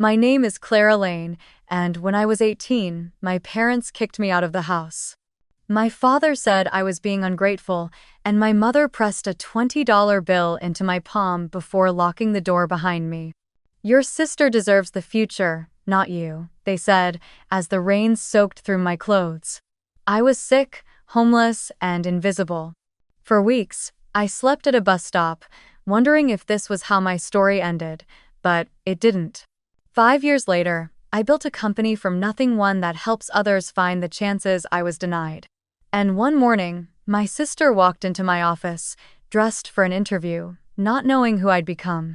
My name is Clara Lane, and when I was 18, my parents kicked me out of the house. My father said I was being ungrateful, and my mother pressed a $20 bill into my palm before locking the door behind me. "Your sister deserves the future, not you," they said, as the rain soaked through my clothes. I was sick, homeless, and invisible. For weeks, I slept at a bus stop, wondering if this was how my story ended, but it didn't. 5 years later, I built a company from nothing, one that helps others find the chances I was denied. And one morning, my sister walked into my office, dressed for an interview, not knowing who I'd become.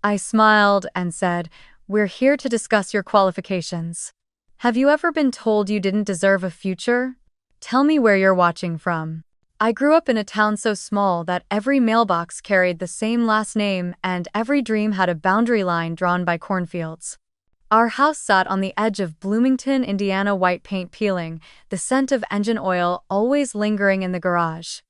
I smiled and said, "We're here to discuss your qualifications. Have you ever been told you didn't deserve a future? Tell me where you're watching from." I grew up in a town so small that every mailbox carried the same last name and every dream had a boundary line drawn by cornfields. Our house sat on the edge of Bloomington, Indiana, white paint peeling, the scent of engine oil always lingering in the garage.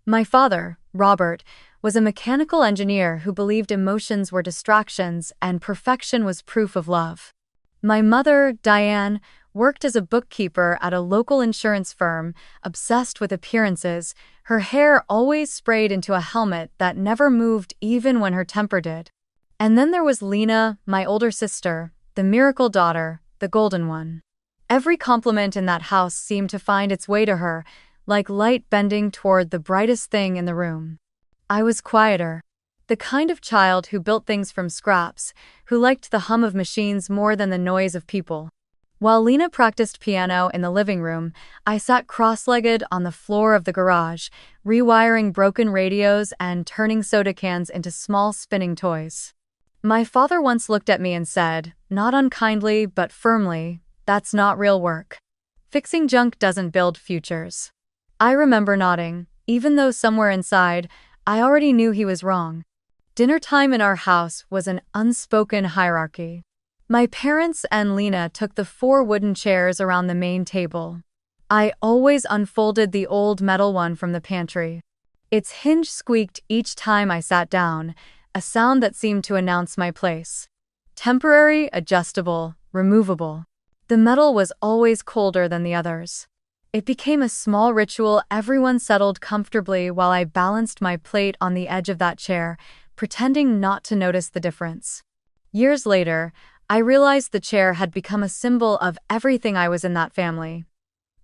My father, Robert, was a mechanical engineer who believed emotions were distractions and perfection was proof of love. My mother, Diane, worked as a bookkeeper at a local insurance firm, obsessed with appearances, her hair always sprayed into a helmet that never moved even when her temper did. And then there was Lena, my older sister, the miracle daughter, the golden one. Every compliment in that house seemed to find its way to her, like light bending toward the brightest thing in the room. I was quieter. The kind of child who built things from scraps, who liked the hum of machines more than the noise of people. While Lena practiced piano in the living room, I sat cross-legged on the floor of the garage, rewiring broken radios and turning soda cans into small spinning toys. My father once looked at me and said, not unkindly but firmly, "That's not real work. Fixing junk doesn't build futures." I remember nodding, even though somewhere inside, I already knew he was wrong. Dinner time in our house was an unspoken hierarchy. My parents and Lena took the 4 wooden chairs around the main table. I always unfolded the old metal one from the pantry. Its hinge squeaked each time I sat down, a sound that seemed to announce my place. Temporary, adjustable, removable. The metal was always colder than the others. It became a small ritual. Everyone settled comfortably while I balanced my plate on the edge of that chair, pretending not to notice the difference. Years later, I realized the chair had become a symbol of everything I was in that family.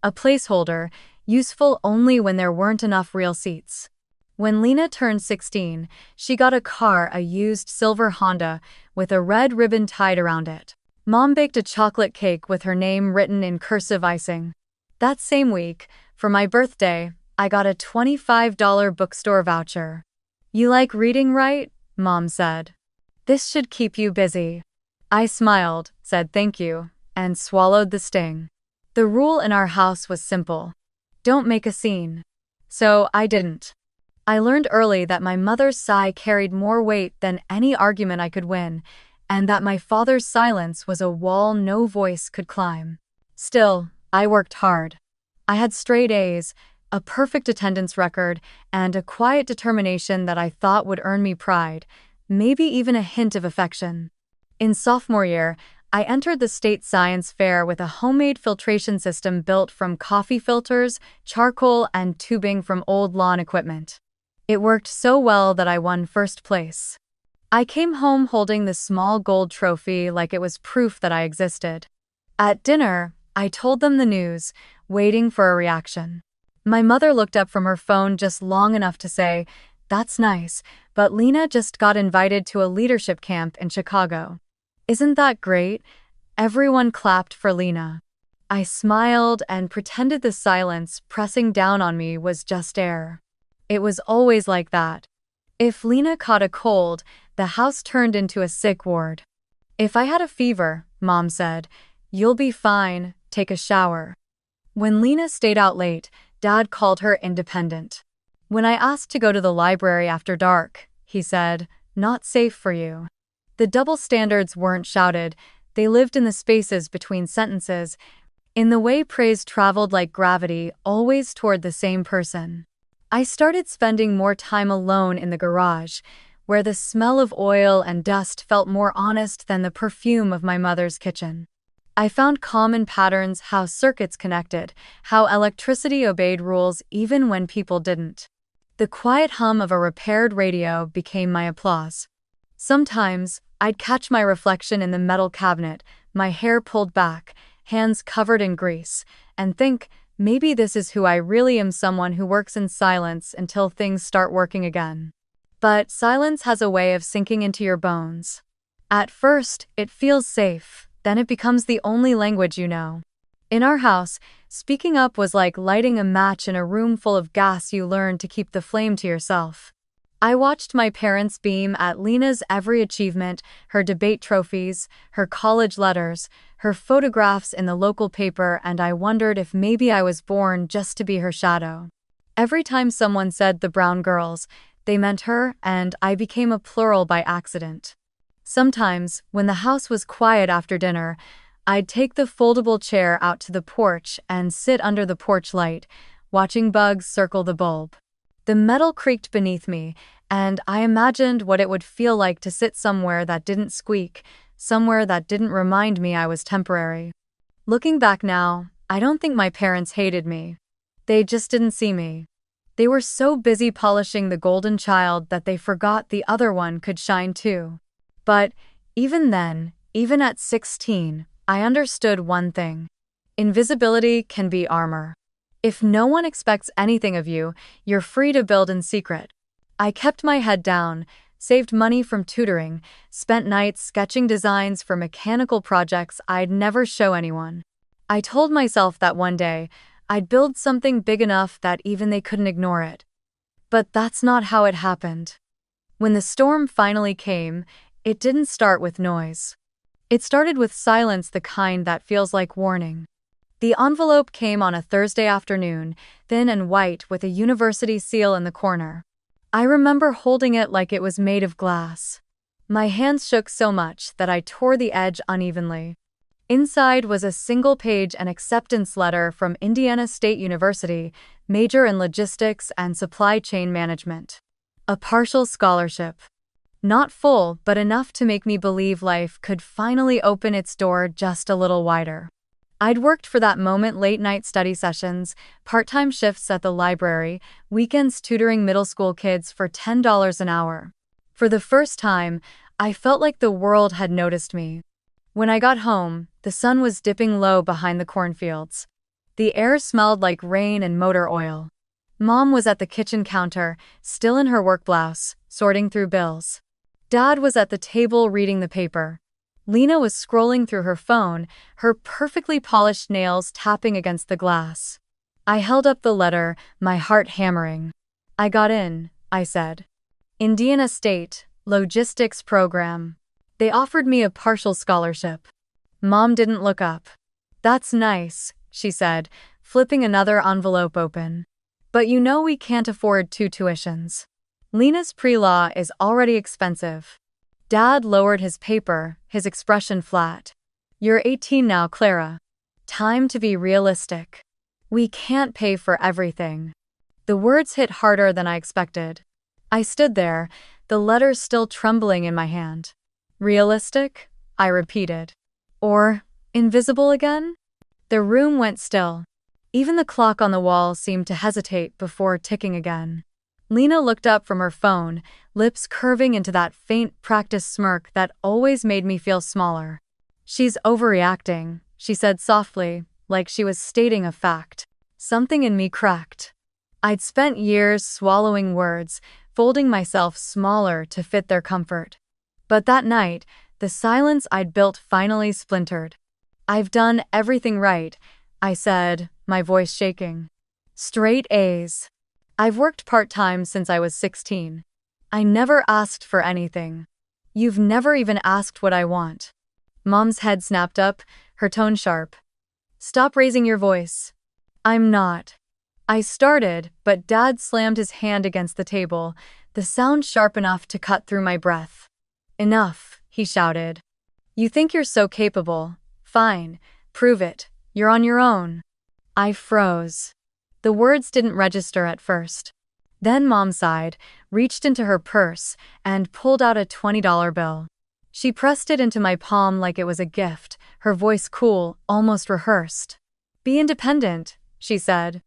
A placeholder, useful only when there weren't enough real seats. When Lena turned 16, she got a car, a used silver Honda, with a red ribbon tied around it. Mom baked a chocolate cake with her name written in cursive icing. That same week, for my birthday, I got a $25 bookstore voucher. "You like reading, right?" Mom said. "This should keep you busy." I smiled, said thank you, and swallowed the sting. The rule in our house was simple. Don't make a scene. So I didn't. I learned early that my mother's sigh carried more weight than any argument I could win, and that my father's silence was a wall no voice could climb. Still, I worked hard. I had straight A's, a perfect attendance record, and a quiet determination that I thought would earn me pride, maybe even a hint of affection. In sophomore year, I entered the state science fair with a homemade filtration system built from coffee filters, charcoal, and tubing from old lawn equipment. It worked so well that I won first place. I came home holding the small gold trophy like it was proof that I existed. At dinner, I told them the news, waiting for a reaction. My mother looked up from her phone just long enough to say, "That's nice, but Lena just got invited to a leadership camp in Chicago." "Isn't that great?" Everyone clapped for Lena. I smiled and pretended the silence pressing down on me was just air. It was always like that. If Lena caught a cold, the house turned into a sick ward. "If I had a fever," Mom said, "you'll be fine, take a shower." When Lena stayed out late, Dad called her independent. When I asked to go to the library after dark, he said, "Not safe for you." The double standards weren't shouted, they lived in the spaces between sentences, in the way praise traveled like gravity, always toward the same person. I started spending more time alone in the garage, where the smell of oil and dust felt more honest than the perfume of my mother's kitchen. I found common patterns, how circuits connected, how electricity obeyed rules even when people didn't. The quiet hum of a repaired radio became my applause. Sometimes, I'd catch my reflection in the metal cabinet, my hair pulled back, hands covered in grease, and think, maybe this is who I really am, someone who works in silence until things start working again. But silence has a way of sinking into your bones. At first, it feels safe, then it becomes the only language you know. In our house, speaking up was like lighting a match in a room full of gas. You learn to keep the flame to yourself. I watched my parents beam at Lena's every achievement, her debate trophies, her college letters, her photographs in the local paper, and I wondered if maybe I was born just to be her shadow. Every time someone said the brown girls, they meant her, and I became a plural by accident. Sometimes, when the house was quiet after dinner, I'd take the foldable chair out to the porch and sit under the porch light, watching bugs circle the bulb. The metal creaked beneath me, and I imagined what it would feel like to sit somewhere that didn't squeak, somewhere that didn't remind me I was temporary. Looking back now, I don't think my parents hated me. They just didn't see me. They were so busy polishing the golden child that they forgot the other one could shine too. But even then, even at 16, I understood one thing. Invisibility can be armor. If no one expects anything of you, you're free to build in secret. I kept my head down, saved money from tutoring, spent nights sketching designs for mechanical projects I'd never show anyone. I told myself that one day, I'd build something big enough that even they couldn't ignore it. But that's not how it happened. When the storm finally came, it didn't start with noise. It started with silence, the kind that feels like warning. The envelope came on a Thursday afternoon, thin and white with a university seal in the corner. I remember holding it like it was made of glass. My hands shook so much that I tore the edge unevenly. Inside was a single-page an acceptance letter from Indiana State University, major in logistics and supply chain management. A partial scholarship. Not full, but enough to make me believe life could finally open its door just a little wider. I'd worked for that moment, late-night study sessions, part-time shifts at the library, weekends tutoring middle school kids for $10 an hour. For the first time, I felt like the world had noticed me. When I got home, the sun was dipping low behind the cornfields. The air smelled like rain and motor oil. Mom was at the kitchen counter, still in her work blouse, sorting through bills. Dad was at the table reading the paper. Lena was scrolling through her phone, her perfectly polished nails tapping against the glass. I held up the letter, my heart hammering. I got in, I said. Indiana State, Logistics Program. They offered me a partial scholarship. Mom didn't look up. That's nice, she said, flipping another envelope open. But you know we can't afford 2 tuitions. Lena's pre-law is already expensive. Dad lowered his paper, his expression flat. You're 18 now, Clara. Time to be realistic. We can't pay for everything. The words hit harder than I expected. I stood there, the letter still trembling in my hand. Realistic? I repeated. Or invisible again? The room went still. Even the clock on the wall seemed to hesitate before ticking again. Lena looked up from her phone, lips curving into that faint practice smirk that always made me feel smaller. She's overreacting, she said softly, like she was stating a fact. Something in me cracked. I'd spent years swallowing words, folding myself smaller to fit their comfort. But that night, the silence I'd built finally splintered. I've done everything right, I said, my voice shaking. Straight A's. I've worked part-time since I was 16. I never asked for anything. You've never even asked what I want. Mom's head snapped up, her tone sharp. Stop raising your voice. I'm not. I started, but Dad slammed his hand against the table, the sound sharp enough to cut through my breath. Enough, he shouted. You think you're so capable. Fine, prove it. You're on your own. I froze. The words didn't register at first. Then Mom sighed, reached into her purse, and pulled out a $20 bill. She pressed it into my palm like it was a gift, her voice cool, almost rehearsed. "Be independent," she said.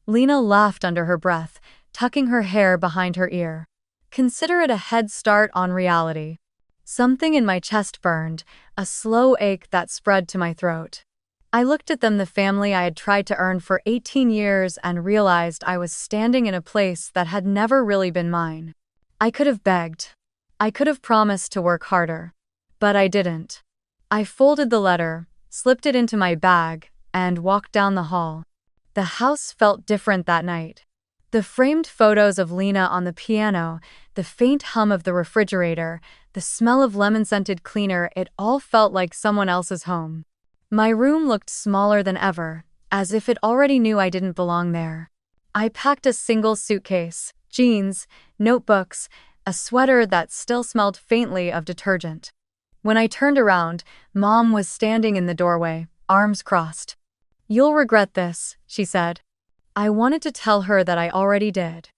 Lena laughed under her breath, tucking her hair behind her ear. "Consider it a head start on reality." Something in my chest burned, a slow ache that spread to my throat. I looked at them, the family I had tried to earn for 18 years, and realized I was standing in a place that had never really been mine. I could have begged. I could have promised to work harder. But I didn't. I folded the letter, slipped it into my bag, and walked down the hall. The house felt different that night. The framed photos of Lena on the piano, the faint hum of the refrigerator, the smell of lemon-scented cleaner, it all felt like someone else's home. My room looked smaller than ever, as if it already knew I didn't belong there. I packed a single suitcase, jeans, notebooks, a sweater that still smelled faintly of detergent. When I turned around, Mom was standing in the doorway, arms crossed. "You'll regret this," she said. I wanted to tell her that I already did.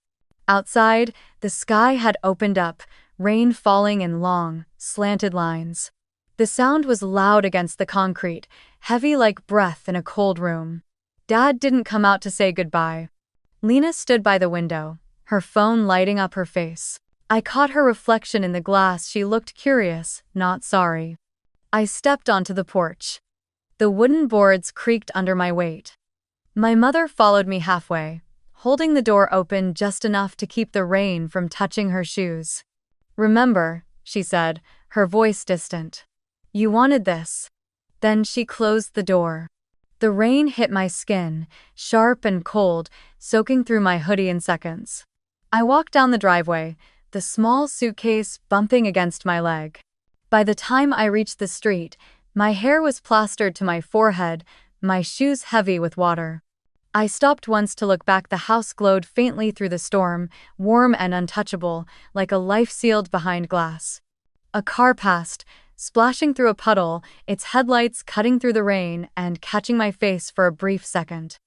Outside, the sky had opened up, rain falling in long, slanted lines. The sound was loud against the concrete, heavy like breath in a cold room. Dad didn't come out to say goodbye. Lena stood by the window, her phone lighting up her face. I caught her reflection in the glass. She looked curious, not sorry. I stepped onto the porch. The wooden boards creaked under my weight. My mother followed me halfway, holding the door open just enough to keep the rain from touching her shoes. "Remember," she said, her voice distant. "You wanted this." Then she closed the door. The rain hit my skin, sharp and cold, soaking through my hoodie in seconds. I walked down the driveway, the small suitcase bumping against my leg. By the time I reached the street, my hair was plastered to my forehead, my shoes heavy with water. I stopped once to look back. The house glowed faintly through the storm, warm and untouchable, like a life sealed behind glass. A car passed, splashing through a puddle, its headlights cutting through the rain and catching my face for a brief second.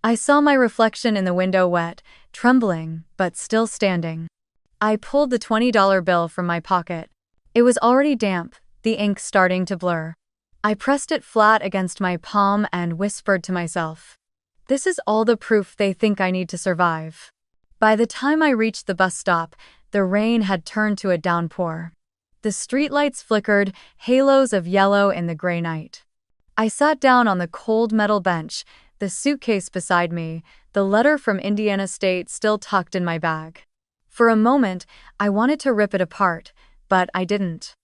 I saw my reflection in the window, wet, trembling, but still standing. I pulled the $20 bill from my pocket. It was already damp, the ink starting to blur. I pressed it flat against my palm and whispered to myself, "This is all the proof they think I need to survive." By the time I reached the bus stop, the rain had turned to a downpour. The streetlights flickered, halos of yellow in the gray night. I sat down on the cold metal bench, the suitcase beside me, the letter from Indiana State still tucked in my bag. For a moment, I wanted to rip it apart, but I didn't.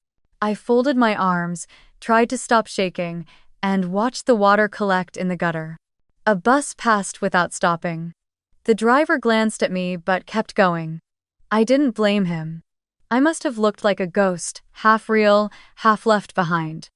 I folded my arms, tried to stop shaking, and watched the water collect in the gutter. A bus passed without stopping. The driver glanced at me but kept going. I didn't blame him. I must have looked like a ghost, half real, half left behind.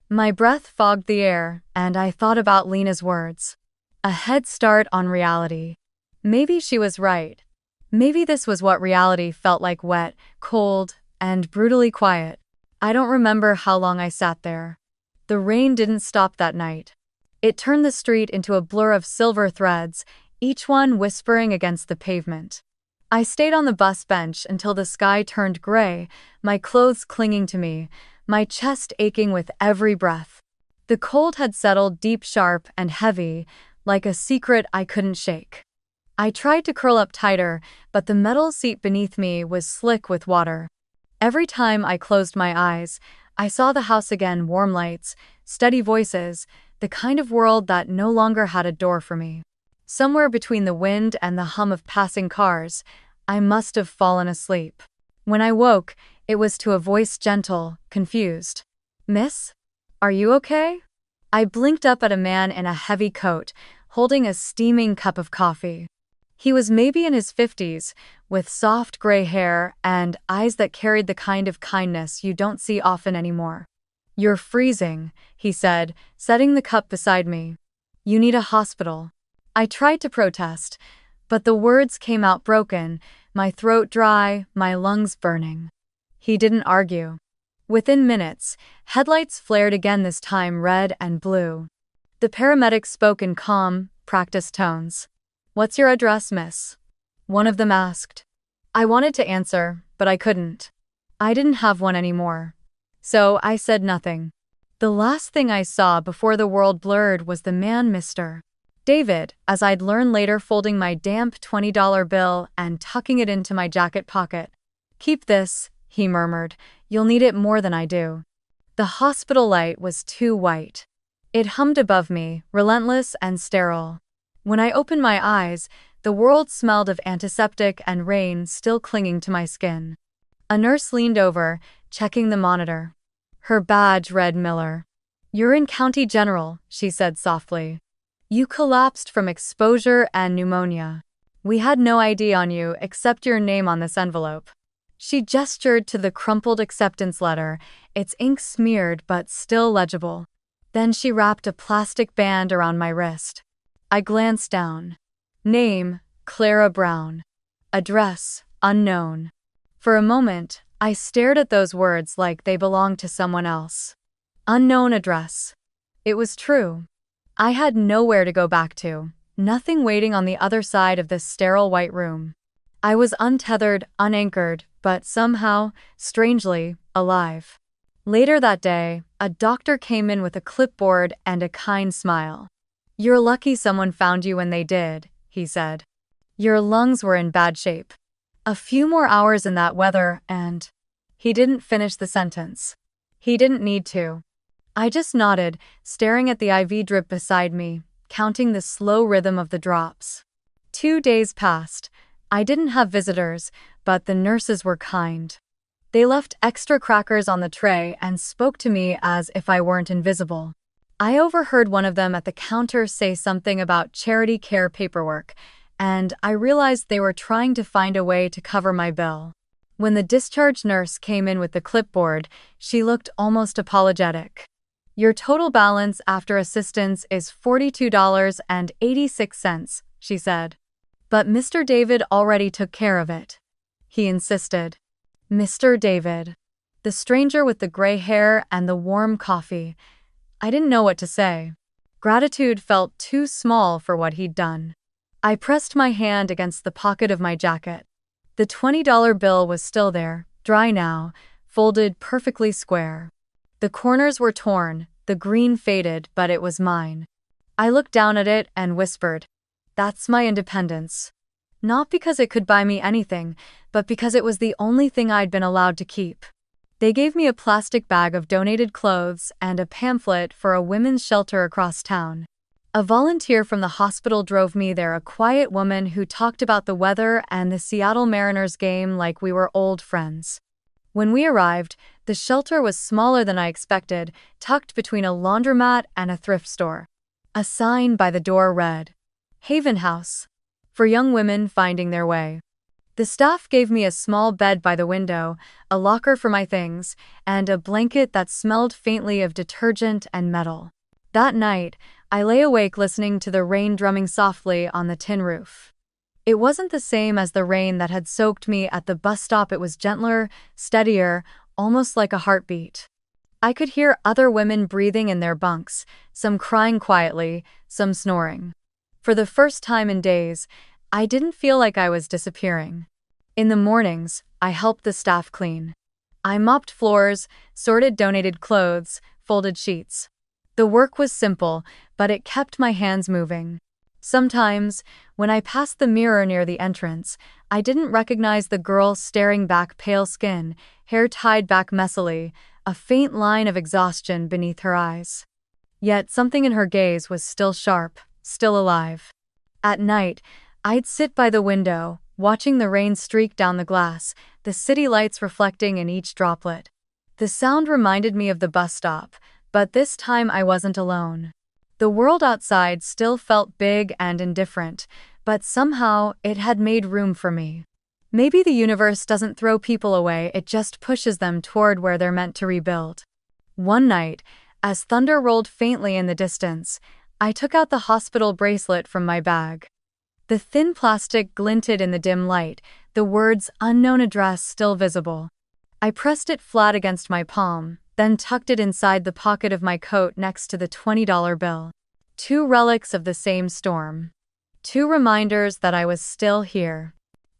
My breath fogged the air, and I thought about Lena's words. A head start on reality. Maybe she was right. Maybe this was what reality felt like: wet, cold, and brutally quiet. I don't remember how long I sat there. The rain didn't stop that night. It turned the street into a blur of silver threads, each one whispering against the pavement. I stayed on the bus bench until the sky turned gray, my clothes clinging to me, my chest aching with every breath. The cold had settled deep, sharp, and heavy, like a secret I couldn't shake. I tried to curl up tighter, but the metal seat beneath me was slick with water. Every time I closed my eyes, I saw the house again: warm lights, steady voices, the kind of world that no longer had a door for me. Somewhere between the wind and the hum of passing cars, I must have fallen asleep. When I woke, it was to a voice, gentle, confused. "Miss? Are you okay?" I blinked up at a man in a heavy coat, holding a steaming cup of coffee. He was maybe in his 50s, with soft gray hair and eyes that carried the kind of kindness you don't see often anymore. "You're freezing," he said, setting the cup beside me. "You need a hospital." I tried to protest, but the words came out broken, my throat dry, my lungs burning. He didn't argue. Within minutes, headlights flared again, this time red and blue. The paramedic spoke in calm, practiced tones. "What's your address, miss?" One of them asked. I wanted to answer, but I couldn't. I didn't have one anymore. So I said nothing. The last thing I saw before the world blurred was the man Mr. David, as I'd learn later, folding my damp $20 bill and tucking it into my jacket pocket. Keep this, he murmured. You'll need it more than I do. The hospital light was too white. It hummed above me, relentless and sterile. When I opened my eyes, the world smelled of antiseptic and rain still clinging to my skin. A nurse leaned over, checking the monitor. Her badge read Miller. You're in County General, she said softly. You collapsed from exposure and pneumonia. We had no ID on you except your name on this envelope. She gestured to the crumpled acceptance letter, its ink smeared but still legible. Then she wrapped a plastic band around my wrist. I glanced down. Name, Clara Brown. Address, unknown. For a moment, I stared at those words like they belonged to someone else. Unknown address. It was true. I had nowhere to go back to, nothing waiting on the other side of this sterile white room. I was untethered, unanchored, but somehow, strangely, alive. Later that day, a doctor came in with a clipboard and a kind smile. You're lucky someone found you when they did, he said. Your lungs were in bad shape. A few more hours in that weather and… He didn't finish the sentence. He didn't need to. I just nodded, staring at the IV drip beside me, counting the slow rhythm of the drops. 2 days passed. I didn't have visitors, but the nurses were kind. They left extra crackers on the tray and spoke to me as if I weren't invisible. I overheard one of them at the counter say something about charity care paperwork, and I realized they were trying to find a way to cover my bill. When the discharge nurse came in with the clipboard, she looked almost apologetic. Your total balance after assistance is $42.86, she said. But Mr. David already took care of it. He insisted. Mr. David. The stranger with the gray hair and the warm coffee. I didn't know what to say. Gratitude felt too small for what he'd done. I pressed my hand against the pocket of my jacket. The $20 bill was still there, dry now, folded perfectly square. The corners were torn, the green faded, but it was mine. I looked down at it and whispered, "That's my independence." Not because it could buy me anything, but because it was the only thing I'd been allowed to keep. They gave me a plastic bag of donated clothes and a pamphlet for a women's shelter across town. A volunteer from the hospital drove me there, a quiet woman who talked about the weather and the Seattle Mariners game like we were old friends. When we arrived, the shelter was smaller than I expected, tucked between a laundromat and a thrift store. A sign by the door read, Haven House, for young women finding their way. The staff gave me a small bed by the window, a locker for my things, and a blanket that smelled faintly of detergent and metal. That night, I lay awake listening to the rain drumming softly on the tin roof. It wasn't the same as the rain that had soaked me at the bus stop. It was gentler, steadier, almost like a heartbeat. I could hear other women breathing in their bunks, some crying quietly, some snoring. For the first time in days, I didn't feel like I was disappearing. In the mornings, I helped the staff clean. I mopped floors, sorted donated clothes, folded sheets. The work was simple, but it kept my hands moving. Sometimes, when I passed the mirror near the entrance, I didn't recognize the girl staring back, pale skin, hair tied back messily, a faint line of exhaustion beneath her eyes. Yet something in her gaze was still sharp, still alive. At night, I'd sit by the window, watching the rain streak down the glass, the city lights reflecting in each droplet. The sound reminded me of the bus stop, but this time I wasn't alone. The world outside still felt big and indifferent, but somehow it had made room for me. Maybe the universe doesn't throw people away, it just pushes them toward where they're meant to rebuild. One night, as thunder rolled faintly in the distance, I took out the hospital bracelet from my bag. The thin plastic glinted in the dim light, the words unknown address still visible. I pressed it flat against my palm, then tucked it inside the pocket of my coat next to the $20 bill. 2 relics of the same storm. 2 reminders that I was still here.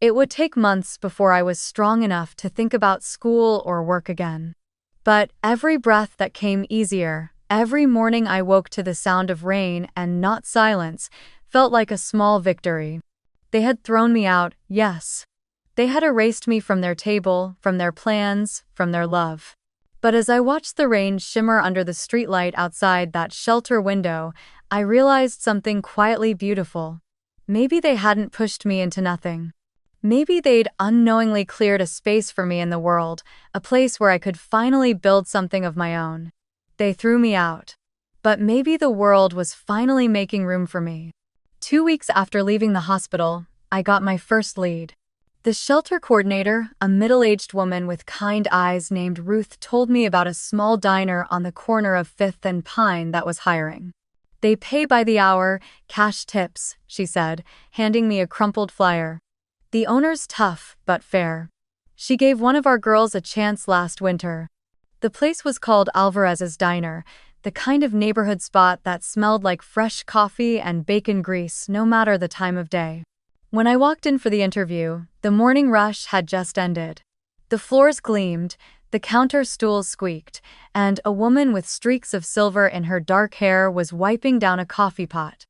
It would take months before I was strong enough to think about school or work again. But every breath that came easier, every morning I woke to the sound of rain and not silence, felt like a small victory. They had thrown me out, yes. They had erased me from their table, from their plans, from their love. But as I watched the rain shimmer under the streetlight outside that shelter window, I realized something quietly beautiful. Maybe they hadn't pushed me into nothing. Maybe they'd unknowingly cleared a space for me in the world, a place where I could finally build something of my own. They threw me out. But maybe the world was finally making room for me. 2 weeks after leaving the hospital, I got my first lead. The shelter coordinator, a middle-aged woman with kind eyes named Ruth, told me about a small diner on the corner of 5th and Pine that was hiring. They pay by the hour, cash tips, she said, handing me a crumpled flyer. The owner's tough, but fair. She gave one of our girls a chance last winter. The place was called Alvarez's Diner, the kind of neighborhood spot that smelled like fresh coffee and bacon grease no matter the time of day. When I walked in for the interview, the morning rush had just ended. The floors gleamed, the counter stools squeaked, and a woman with streaks of silver in her dark hair was wiping down a coffee pot.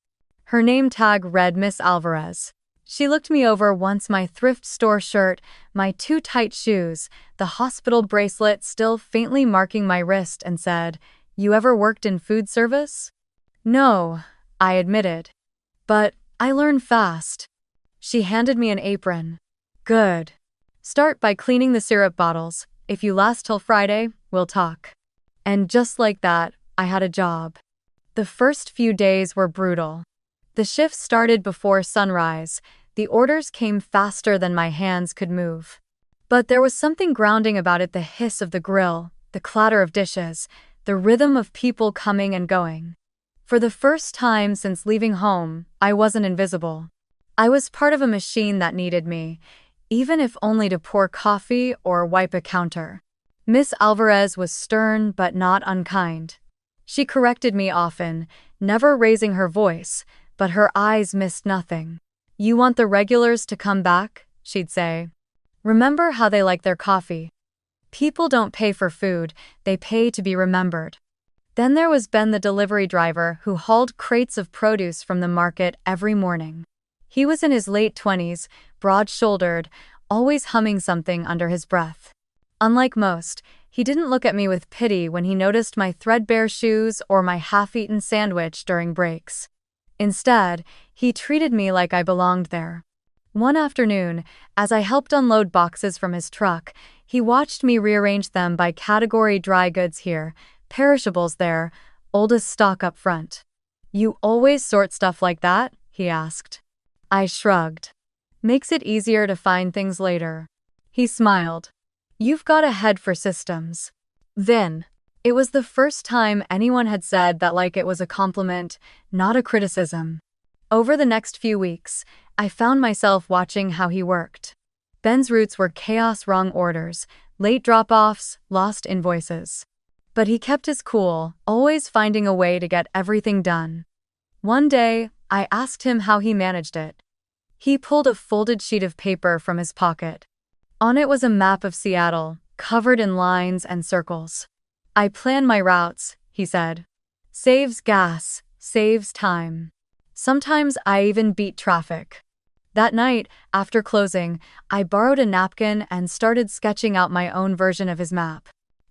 Her name tag read Miss Alvarez. She looked me over once, my thrift store shirt, my too tight shoes, the hospital bracelet still faintly marking my wrist, and said, "You ever worked in food service?" "No," I admitted. "But I learn fast." She handed me an apron. "Good. Start by cleaning the syrup bottles. If you last till Friday, we'll talk." And just like that, I had a job. The first few days were brutal. The shift started before sunrise. The orders came faster than my hands could move. But there was something grounding about it, the hiss of the grill, the clatter of dishes, the rhythm of people coming and going. For the first time since leaving home, I wasn't invisible. I was part of a machine that needed me, even if only to pour coffee or wipe a counter. Miss Alvarez was stern but not unkind. She corrected me often, never raising her voice, but her eyes missed nothing. "You want the regulars to come back?" she'd say. "Remember how they like their coffee. People don't pay for food, they pay to be remembered." Then there was Ben, the delivery driver who hauled crates of produce from the market every morning. He was in his late 20s, broad-shouldered, always humming something under his breath. Unlike most, he didn't look at me with pity when he noticed my threadbare shoes or my half-eaten sandwich during breaks. Instead, he treated me like I belonged there. One afternoon, as I helped unload boxes from his truck, he watched me rearrange them by category: dry goods here, perishables there, oldest stock up front. "You always sort stuff like that?" he asked. I shrugged. "Makes it easier to find things later." He smiled. "You've got a head for systems." Then, it was the first time anyone had said that like it was a compliment, not a criticism. Over the next few weeks, I found myself watching how he worked. Ben's roots were chaos: wrong orders, late drop-offs, lost invoices. But he kept his cool, always finding a way to get everything done. One day, I asked him how he managed it. He pulled a folded sheet of paper from his pocket. On it was a map of Seattle, covered in lines and circles. "I plan my routes," he said. "Saves gas, saves time. Sometimes I even beat traffic." That night, after closing, I borrowed a napkin and started sketching out my own version of his map.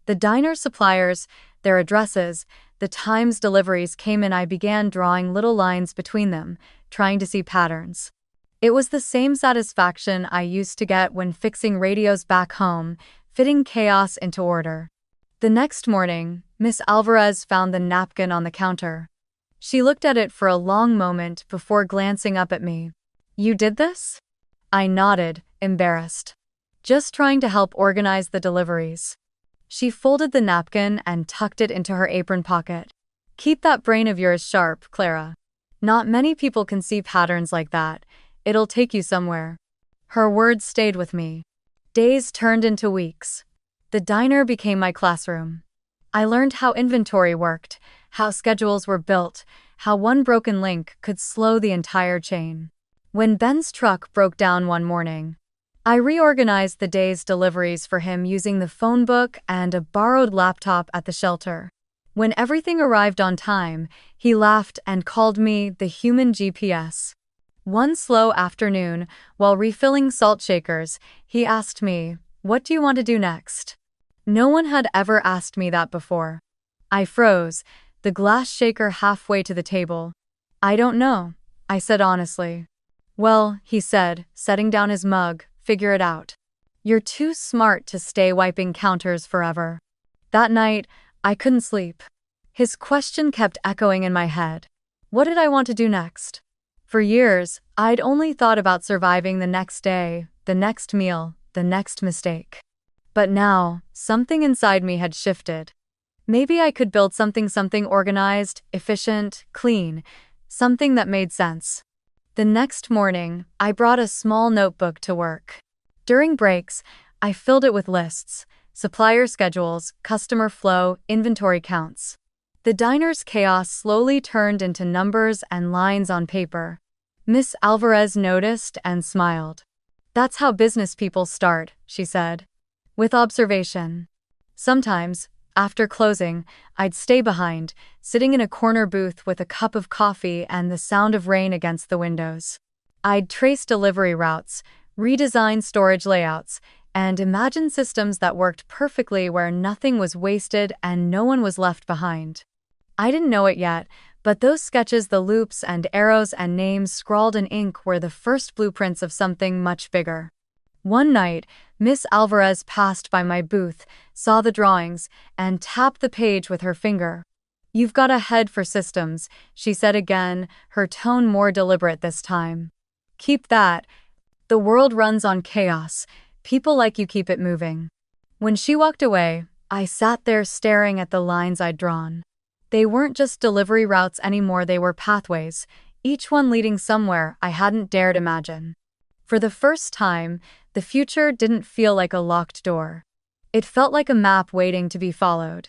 The diner suppliers, their addresses, the times deliveries came in. I began drawing little lines between them, trying to see patterns. It was the same satisfaction I used to get when fixing radios back home, fitting chaos into order. The next morning, Miss Alvarez found the napkin on the counter. She looked at it for a long moment before glancing up at me. "You did this?" I nodded, embarrassed. "Just trying to help organize the deliveries." She folded the napkin and tucked it into her apron pocket. "Keep that brain of yours sharp, Clara. Not many people can see patterns like that. It'll take you somewhere." Her words stayed with me. Days turned into weeks. The diner became my classroom. I learned how inventory worked, how schedules were built, how one broken link could slow the entire chain. When Ben's truck broke down one morning, I reorganized the day's deliveries for him using the phone book and a borrowed laptop at the shelter. When everything arrived on time, he laughed and called me the human GPS. One slow afternoon, while refilling salt shakers, he asked me, "What do you want to do next?" No one had ever asked me that before. I froze, the glass shaker halfway to the table. "I don't know," I said honestly. "Well," he said, setting down his mug, "figure it out. You're too smart to stay wiping counters forever." That night, I couldn't sleep. His question kept echoing in my head. What did I want to do next? For years, I'd only thought about surviving the next day, the next meal, the next mistake. But now, something inside me had shifted. Maybe I could build something organized, efficient, clean, something that made sense. The next morning, I brought a small notebook to work. During breaks, I filled it with lists, supplier schedules, customer flow, inventory counts. The diner's chaos slowly turned into numbers and lines on paper. Miss Alvarez noticed and smiled. "That's how business people start," she said. With observation. Sometimes, after closing, I'd stay behind, sitting in a corner booth with a cup of coffee and the sound of rain against the windows. I'd trace delivery routes, redesign storage layouts, and imagine systems that worked perfectly where nothing was wasted and no one was left behind. I didn't know it yet, but those sketches, the loops and arrows and names scrawled in ink, were the first blueprints of something much bigger. One night, Miss Alvarez passed by my booth, saw the drawings, and tapped the page with her finger. "You've got a head for systems," she said again, her tone more deliberate this time. "Keep that. The world runs on chaos. People like you keep it moving." When she walked away, I sat there staring at the lines I'd drawn. They weren't just delivery routes anymore, they were pathways, each one leading somewhere I hadn't dared imagine. For the first time, the future didn't feel like a locked door. It felt like a map waiting to be followed.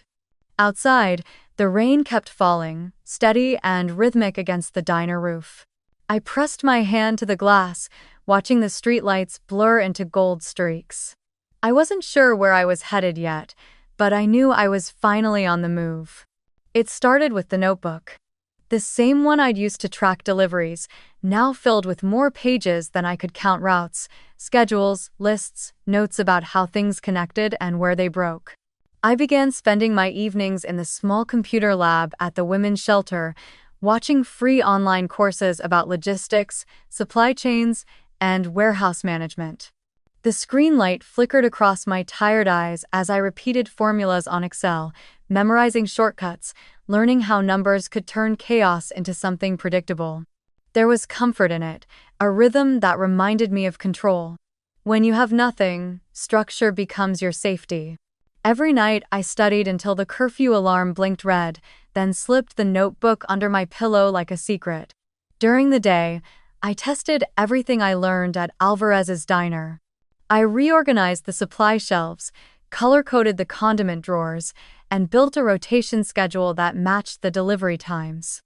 Outside, the rain kept falling, steady and rhythmic against the diner roof. I pressed my hand to the glass, watching the streetlights blur into gold streaks. I wasn't sure where I was headed yet, but I knew I was finally on the move. It started with the notebook. The same one I'd used to track deliveries, now filled with more pages than I could count: routes, schedules, lists, notes about how things connected and where they broke. I began spending my evenings in the small computer lab at the women's shelter, watching free online courses about logistics, supply chains, and warehouse management. The screen light flickered across my tired eyes as I repeated formulas on Excel, memorizing shortcuts, learning how numbers could turn chaos into something predictable. There was comfort in it, a rhythm that reminded me of control. When you have nothing, structure becomes your safety. Every night I studied until the curfew alarm blinked red, then slipped the notebook under my pillow like a secret. During the day, I tested everything I learned at Alvarez's diner. I reorganized the supply shelves, color-coded the condiment drawers, and built a rotation schedule that matched the delivery times.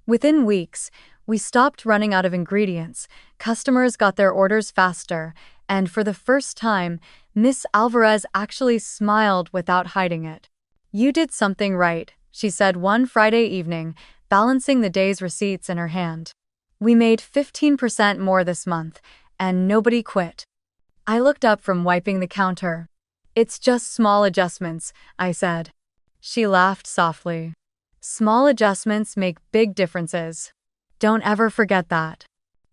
Within weeks, we stopped running out of ingredients, customers got their orders faster, and for the first time, Miss Alvarez actually smiled without hiding it. "You did something right," she said one Friday evening, balancing the day's receipts in her hand. "We made 15% more this month, and nobody quit." I looked up from wiping the counter. "It's just small adjustments," I said. She laughed softly. "Small adjustments make big differences. Don't ever forget that."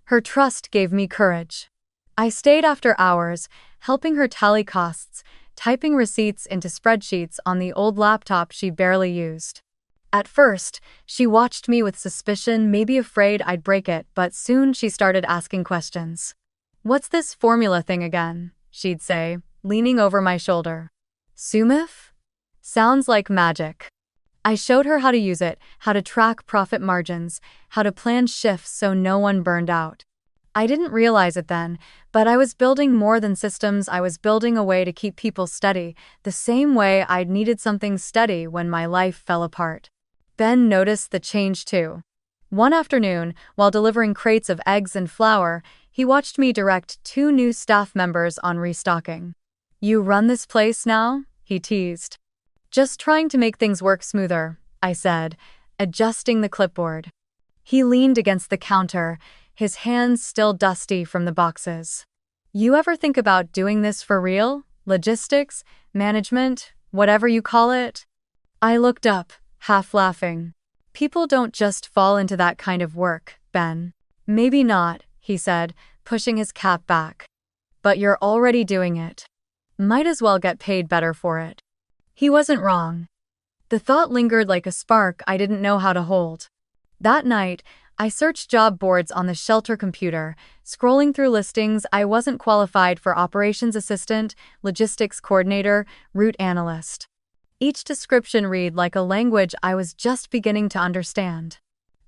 Her trust gave me courage. I stayed after hours, helping her tally costs, typing receipts into spreadsheets on the old laptop she barely used. At first, she watched me with suspicion, maybe afraid I'd break it, but soon she started asking questions. "What's this formula thing again?" she'd say, leaning over my shoulder. "Sumif? Sounds like magic." I showed her how to use it, how to track profit margins, how to plan shifts so no one burned out. I didn't realize it then, but I was building more than systems. I was building a way to keep people steady, the same way I'd needed something steady when my life fell apart. Ben noticed the change too. One afternoon, while delivering crates of eggs and flour, He watched me direct 2 new staff members on restocking. "You run this place now?" he teased. "Just trying to make things work smoother," I said, adjusting the clipboard. He leaned against the counter, his hands still dusty from the boxes. "You ever think about doing this for real? Logistics, management, whatever you call it?" I looked up, half laughing. "People don't just fall into that kind of work, Ben." "Maybe not," he said, pushing his cap back. "But you're already doing it. Might as well get paid better for it." He wasn't wrong. The thought lingered like a spark I didn't know how to hold. That night, I searched job boards on the shelter computer, scrolling through listings I wasn't qualified for: operations assistant, logistics coordinator, route analyst. Each description read like a language I was just beginning to understand.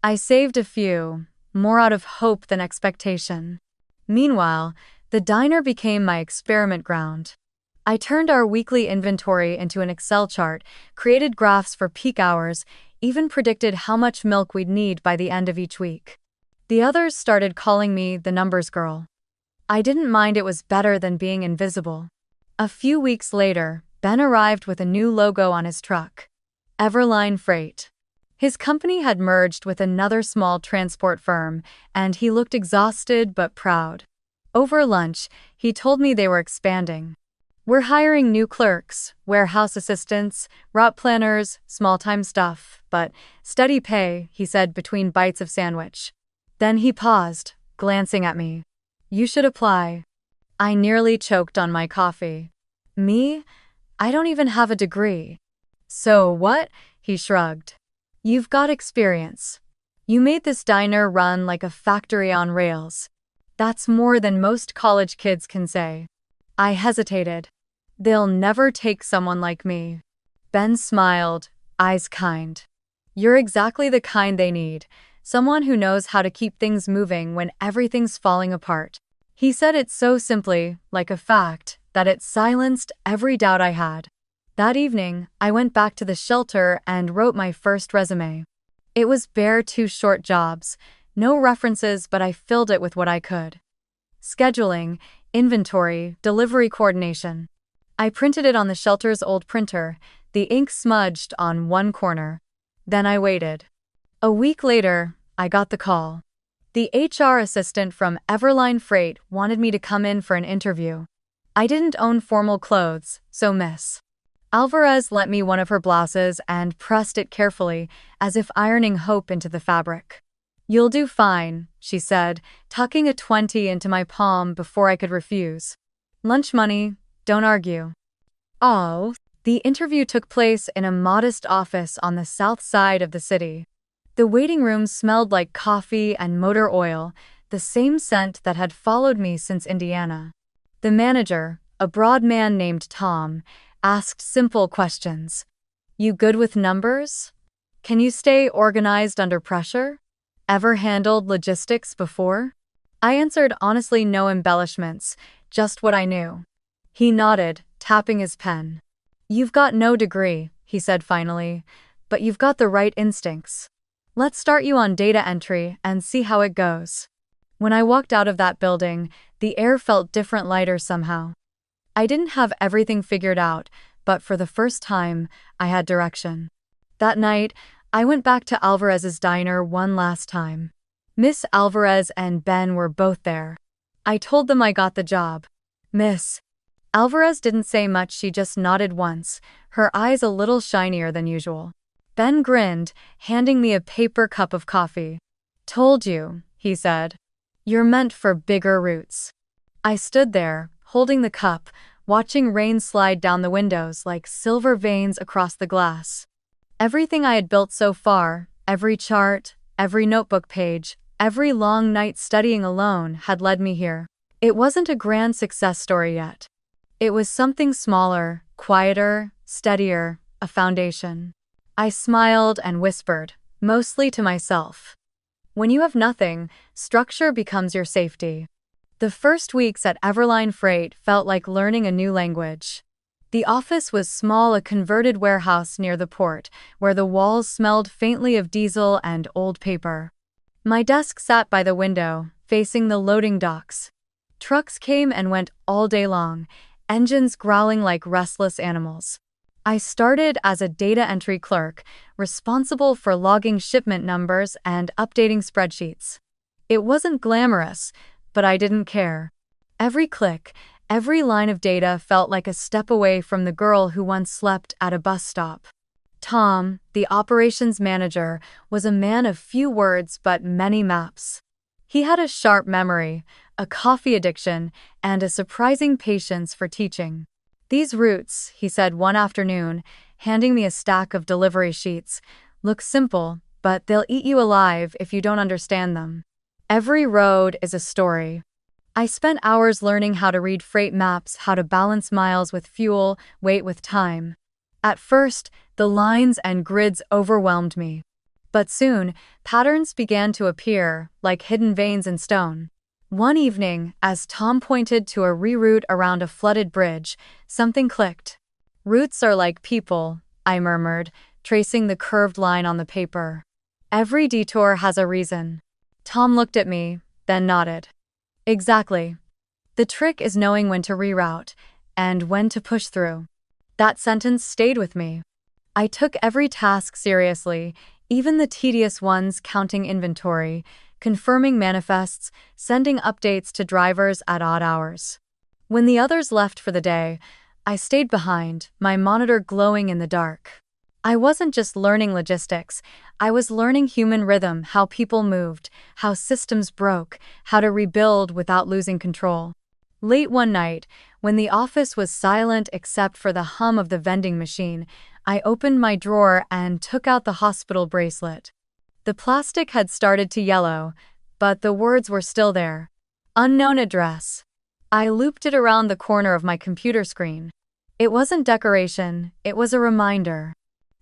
I saved a few, more out of hope than expectation. Meanwhile, the diner became my experiment ground. I turned our weekly inventory into an Excel chart, created graphs for peak hours, even predicted how much milk we'd need by the end of each week. The others started calling me the numbers girl. I didn't mind, it was better than being invisible. A few weeks later, Ben arrived with a new logo on his truck: Everline Freight. His company had merged with another small transport firm, and he looked exhausted but proud. Over lunch, he told me they were expanding. "We're hiring new clerks, warehouse assistants, route planners, small-time stuff, but steady pay," he said between bites of sandwich. Then he paused, glancing at me. "You should apply." I nearly choked on my coffee. "Me? I don't even have a degree." "So what?" he shrugged. "You've got experience. You made this diner run like a factory on rails. That's more than most college kids can say." I hesitated. "They'll never take someone like me." Ben smiled, eyes kind. "You're exactly the kind they need, someone who knows how to keep things moving when everything's falling apart." He said it so simply, like a fact, that it silenced every doubt I had. That evening, I went back to the shelter and wrote my first resume. It was bare 2 short jobs, no references, but I filled it with what I could. Scheduling, inventory, delivery coordination. I printed it on the shelter's old printer, the ink smudged on one corner. Then I waited. A week later, I got the call. The HR assistant from Everline Freight wanted me to come in for an interview. I didn't own formal clothes, so Miss Alvarez lent me one of her blouses and pressed it carefully, as if ironing hope into the fabric. "You'll do fine," she said, tucking a 20 into my palm before I could refuse. "Lunch money, don't argue." Oh. The interview took place in a modest office on the south side of the city. The waiting room smelled like coffee and motor oil, the same scent that had followed me since Indiana. The manager, a broad man named Tom, asked simple questions. "You good with numbers? Can you stay organized under pressure? Ever handled logistics before?" I answered honestly, no embellishments, just what I knew. He nodded, tapping his pen. "You've got no degree," he said finally, "but you've got the right instincts. Let's start you on data entry and see how it goes." When I walked out of that building, the air felt different, lighter somehow. I didn't have everything figured out, but for the first time, I had direction. That night, I went back to Alvarez's diner one last time. Miss Alvarez and Ben were both there. I told them I got the job. Miss Alvarez didn't say much, she just nodded once, her eyes a little shinier than usual. Ben grinned, handing me a paper cup of coffee. "Told you," he said. "You're meant for bigger routes." I stood there, holding the cup, watching rain slide down the windows like silver veins across the glass. Everything I had built so far, every chart, every notebook page, every long night studying alone, had led me here. It wasn't a grand success story yet. It was something smaller, quieter, steadier, a foundation. I smiled and whispered, mostly to myself. When you have nothing, structure becomes your safety. The first weeks at Everline Freight felt like learning a new language. The office was small, a converted warehouse near the port, where the walls smelled faintly of diesel and old paper. My desk sat by the window, facing the loading docks. Trucks came and went all day long, engines growling like restless animals. I started as a data entry clerk, responsible for logging shipment numbers and updating spreadsheets. It wasn't glamorous, but I didn't care. Every click, every line of data felt like a step away from the girl who once slept at a bus stop. Tom, the operations manager, was a man of few words but many maps. He had a sharp memory, a coffee addiction, and a surprising patience for teaching. "These routes," he said one afternoon, handing me a stack of delivery sheets, "look simple, but they'll eat you alive if you don't understand them. Every road is a story." I spent hours learning how to read freight maps, how to balance miles with fuel, weight with time. At first, the lines and grids overwhelmed me. But soon, patterns began to appear, like hidden veins in stone. One evening, as Tom pointed to a reroute around a flooded bridge, something clicked. "Routes are like people," I murmured, tracing the curved line on the paper. "Every detour has a reason." Tom looked at me, then nodded. "Exactly. The trick is knowing when to reroute, and when to push through." That sentence stayed with me. I took every task seriously, even the tedious ones, counting inventory, confirming manifests, sending updates to drivers at odd hours. When the others left for the day, I stayed behind, my monitor glowing in the dark. I wasn't just learning logistics, I was learning human rhythm, how people moved, how systems broke, how to rebuild without losing control. Late one night, when the office was silent except for the hum of the vending machine, I opened my drawer and took out the hospital bracelet. The plastic had started to yellow, but the words were still there. "Unknown address." I looped it around the corner of my computer screen. It wasn't decoration, it was a reminder.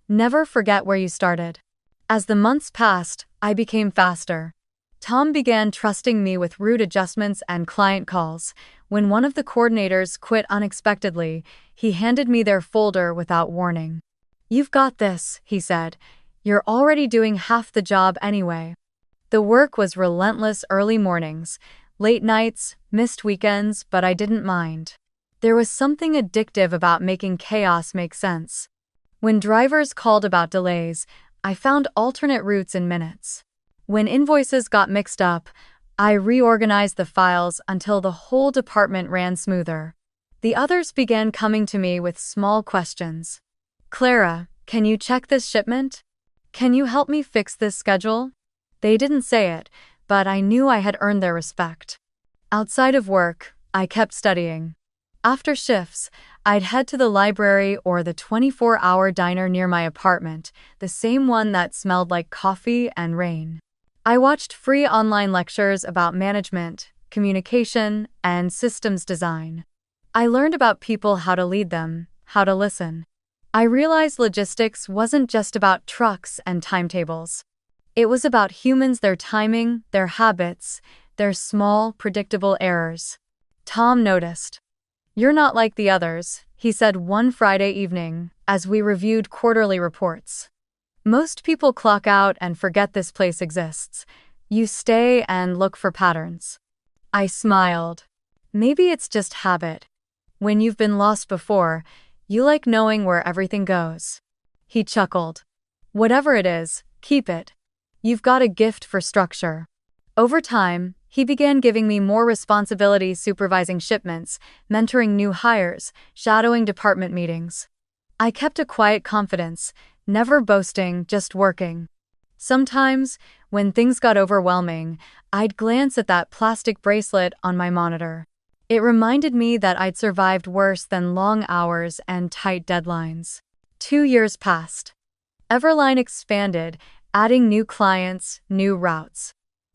Never forget where you started. As the months passed, I became faster. Tom began trusting me with route adjustments and client calls. When one of the coordinators quit unexpectedly, he handed me their folder without warning. "You've got this," he said. "You're already doing half the job anyway." The work was relentless: early mornings, late nights, missed weekends, but I didn't mind. There was something addictive about making chaos make sense. When drivers called about delays, I found alternate routes in minutes. When invoices got mixed up, I reorganized the files until the whole department ran smoother. The others began coming to me with small questions. "Clara, can you check this shipment? Can you help me fix this schedule?" They didn't say it, but I knew I had earned their respect. Outside of work, I kept studying. After shifts, I'd head to the library or the 24-hour diner near my apartment, the same one that smelled like coffee and rain. I watched free online lectures about management, communication, and systems design. I learned about people, how to lead them, how to listen. I realized logistics wasn't just about trucks and timetables. It was about humans, their timing, their habits, their small, predictable errors. Tom noticed. "You're not like the others," he said one Friday evening, as we reviewed quarterly reports. "Most people clock out and forget this place exists. You stay and look for patterns." I smiled. "Maybe it's just habit. When you've been lost before, you like knowing where everything goes." He chuckled. "Whatever it is, keep it. You've got a gift for structure." Over time, he began giving me more responsibility, supervising shipments, mentoring new hires, shadowing department meetings. I kept a quiet confidence, never boasting, just working. Sometimes, when things got overwhelming, I'd glance at that plastic bracelet on my monitor. It reminded me that I'd survived worse than long hours and tight deadlines. 2 years passed. Everline expanded, adding new clients, new routes.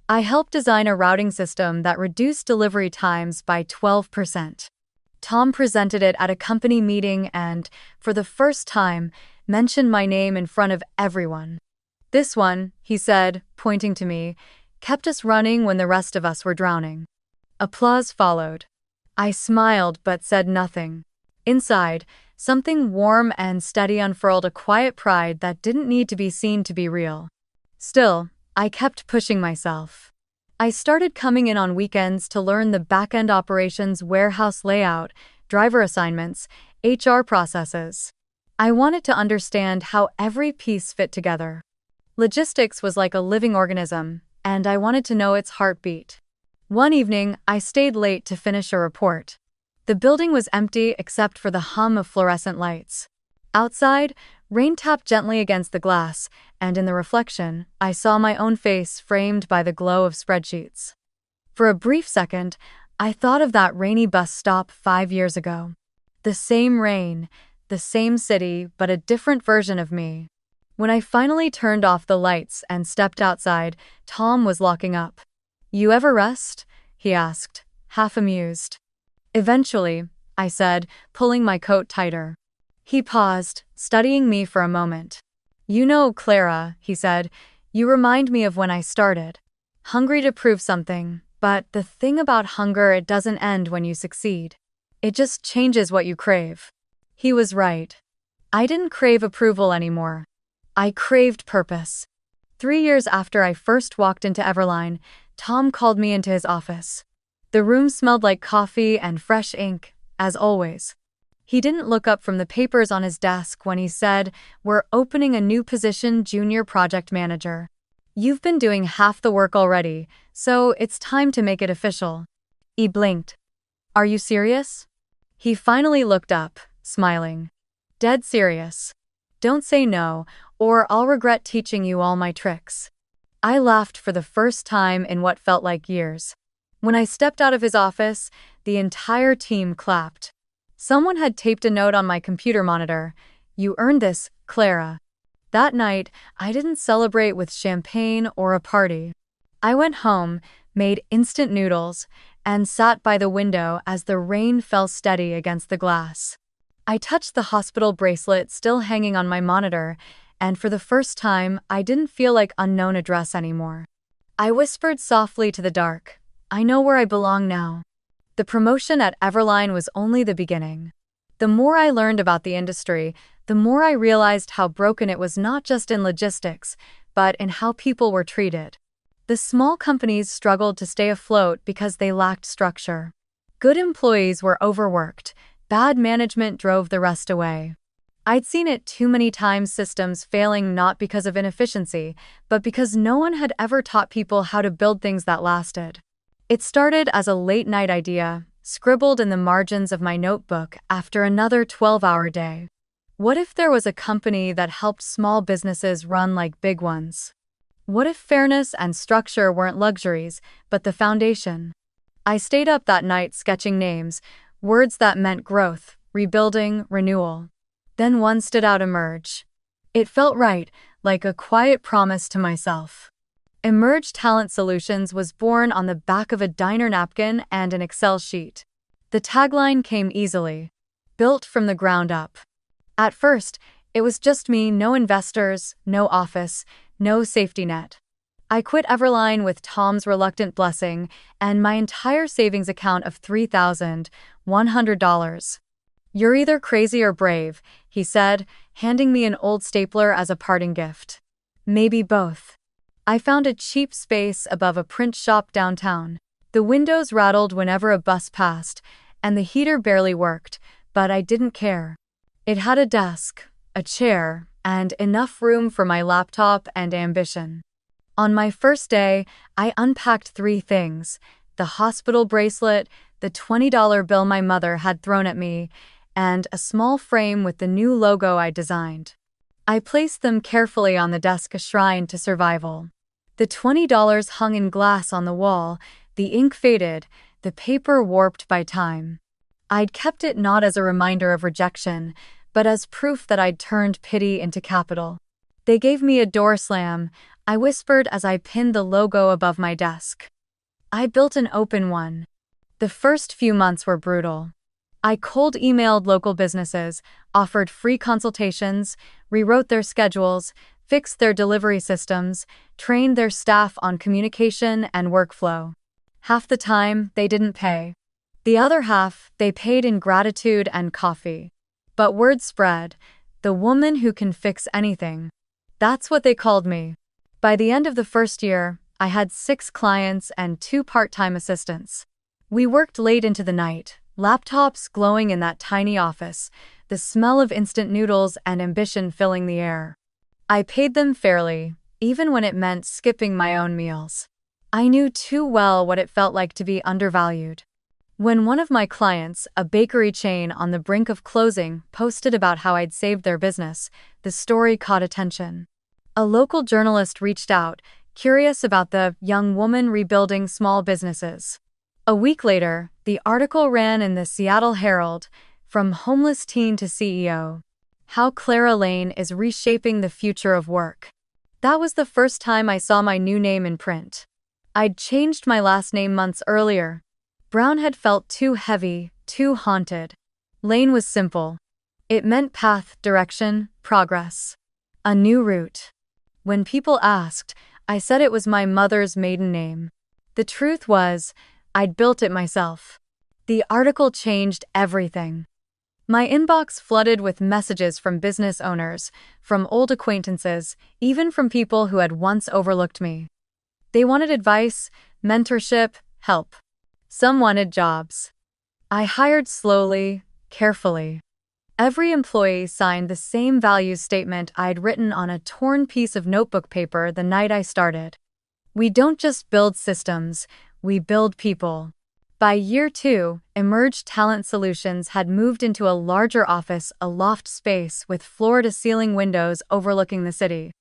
I helped design a routing system that reduced delivery times by 12%. Tom presented it at a company meeting and, for the first time, mentioned my name in front of everyone. "This one," he said, pointing to me, "kept us running when the rest of us were drowning." Applause followed. I smiled but said nothing. Inside, something warm and steady unfurled, a quiet pride that didn't need to be seen to be real. Still, I kept pushing myself. I started coming in on weekends to learn the back-end operations, warehouse layout, driver assignments, HR processes. I wanted to understand how every piece fit together. Logistics was like a living organism, and I wanted to know its heartbeat. One evening, I stayed late to finish a report. The building was empty except for the hum of fluorescent lights. Outside, rain tapped gently against the glass, and in the reflection, I saw my own face framed by the glow of spreadsheets. For a brief second, I thought of that rainy bus stop 5 years ago. The same rain, the same city, but a different version of me. When I finally turned off the lights and stepped outside, Tom was locking up. "You ever rest?" he asked, half amused. "Eventually," I said, pulling my coat tighter. He paused, studying me for a moment. "You know, Clara," he said, "you remind me of when I started. Hungry to prove something, but the thing about hunger, it doesn't end when you succeed. It just changes what you crave." He was right. I didn't crave approval anymore. I craved purpose. 3 years after I first walked into Everline, Tom called me into his office. The room smelled like coffee and fresh ink, as always. He didn't look up from the papers on his desk when he said, "We're opening a new position, junior project manager. You've been doing half the work already, so it's time to make it official." He blinked. "Are you serious?" He finally looked up, smiling. "Dead serious. Don't say no, or I'll regret teaching you all my tricks." I laughed for the first time in what felt like years. When I stepped out of his office, the entire team clapped. Someone had taped a note on my computer monitor: "You earned this, Clara." That night, I didn't celebrate with champagne or a party. I went home, made instant noodles, and sat by the window as the rain fell steady against the glass. I touched the hospital bracelet still hanging on my monitor, and for the first time, I didn't feel like unknown address anymore. I whispered softly to the dark, "I know where I belong now." The promotion at Everline was only the beginning. The more I learned about the industry, the more I realized how broken it was, not just in logistics, but in how people were treated. The small companies struggled to stay afloat because they lacked structure. Good employees were overworked. Bad management drove the rest away. I'd seen it too many times, systems failing not because of inefficiency, but because no one had ever taught people how to build things that lasted. It started as a late-night idea, scribbled in the margins of my notebook after another 12-hour day. What if there was a company that helped small businesses run like big ones? What if fairness and structure weren't luxuries, but the foundation? I stayed up that night sketching names, words that meant growth, rebuilding, renewal. Then one stood out: Emerge. It felt right, like a quiet promise to myself. Emerge Talent Solutions was born on the back of a diner napkin and an Excel sheet. The tagline came easily: built from the ground up. At first, it was just me, no investors, no office, no safety net. I quit Everline with Tom's reluctant blessing and my entire savings account of $3,100. "You're either crazy or brave," he said, handing me an old stapler as a parting gift. "Maybe both." I found a cheap space above a print shop downtown. The windows rattled whenever a bus passed, and the heater barely worked, but I didn't care. It had a desk, a chair, and enough room for my laptop and ambition. On my first day, I unpacked 3 things: the hospital bracelet, the $20 bill my mother had thrown at me, and a small frame with the new logo I designed. I placed them carefully on the desk, a shrine to survival. The $20 hung in glass on the wall, the ink faded, the paper warped by time. I'd kept it not as a reminder of rejection, but as proof that I'd turned pity into capital. "They gave me a door slam," I whispered as I pinned the logo above my desk. I built an open one. The first few months were brutal. I cold emailed local businesses, offered free consultations, rewrote their schedules, fixed their delivery systems, trained their staff on communication and workflow. Half the time, they didn't pay. The other half, they paid in gratitude and coffee. But word spread: the woman who can fix anything. That's what they called me. By the end of the first year, I had 6 clients and 2 part-time assistants. We worked late into the night, laptops glowing in that tiny office, the smell of instant noodles and ambition filling the air. I paid them fairly, even when it meant skipping my own meals. I knew too well what it felt like to be undervalued. When one of my clients, a bakery chain on the brink of closing, posted about how I'd saved their business, the story caught attention. A local journalist reached out, curious about the young woman rebuilding small businesses. A week later, the article ran in the Seattle Herald, "From Homeless Teen to CEO: How Clara Lane is Reshaping the Future of Work." That was the first time I saw my new name in print. I'd changed my last name months earlier. Brown had felt too heavy, too haunted. Lane was simple. It meant path, direction, progress. A new route. When people asked, I said it was my mother's maiden name. The truth was, I'd built it myself. The article changed everything. My inbox flooded with messages from business owners, from old acquaintances, even from people who had once overlooked me. They wanted advice, mentorship, help. Some wanted jobs. I hired slowly, carefully. Every employee signed the same values statement I'd written on a torn piece of notebook paper the night I started. We don't just build systems, we build people. By year 2, Emerge Talent Solutions had moved into a larger office, a loft space with floor-to-ceiling windows overlooking the city.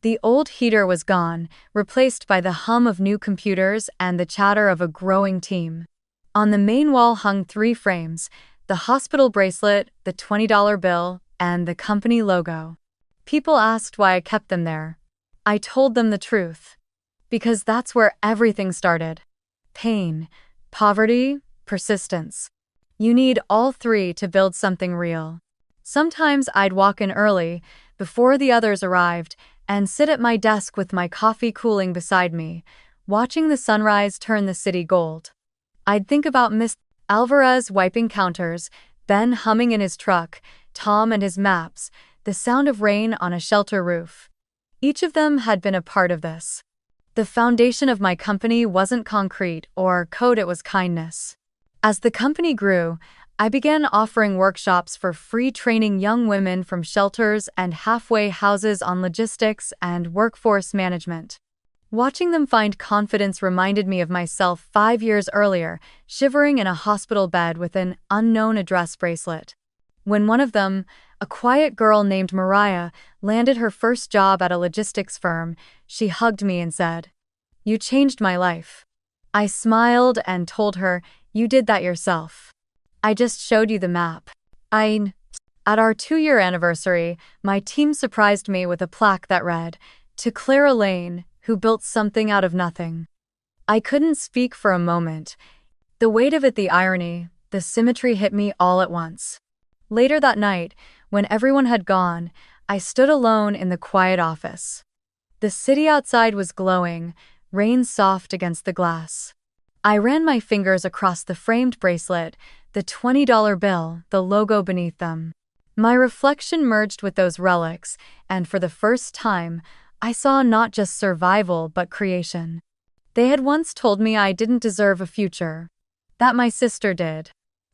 The old heater was gone, replaced by the hum of new computers and the chatter of a growing team. On the main wall hung 3 frames: the hospital bracelet, the $20 bill, and the company logo. People asked why I kept them there. I told them the truth. Because that's where everything started. Pain, poverty, persistence. You need all 3 to build something real. Sometimes I'd walk in early, before the others arrived, and sit at my desk with my coffee cooling beside me, watching the sunrise turn the city gold. I'd think about Miss Alvarez wiping counters, Ben humming in his truck, Tom and his maps, the sound of rain on a shelter roof. Each of them had been a part of this. The foundation of my company wasn't concrete or code, it was kindness. As the company grew, I began offering workshops for free, training young women from shelters and halfway houses on logistics and workforce management. Watching them find confidence reminded me of myself 5 years earlier, shivering in a hospital bed with an unknown address bracelet. When one of them, a quiet girl named Mariah, landed her first job at a logistics firm, she hugged me and said, "You changed my life." I smiled and told her, "You did that yourself. I just showed you the map." At our 2-year anniversary, my team surprised me with a plaque that read, "To Clara Lane, who built something out of nothing." I couldn't speak for a moment. The weight of it, the irony, the symmetry hit me all at once. Later that night, when everyone had gone, I stood alone in the quiet office. The city outside was glowing, rain soft against the glass. I ran my fingers across the framed bracelet, the $20 bill, the logo beneath them. My reflection merged with those relics, and for the first time, I saw not just survival but creation. They had once told me I didn't deserve a future. That my sister did.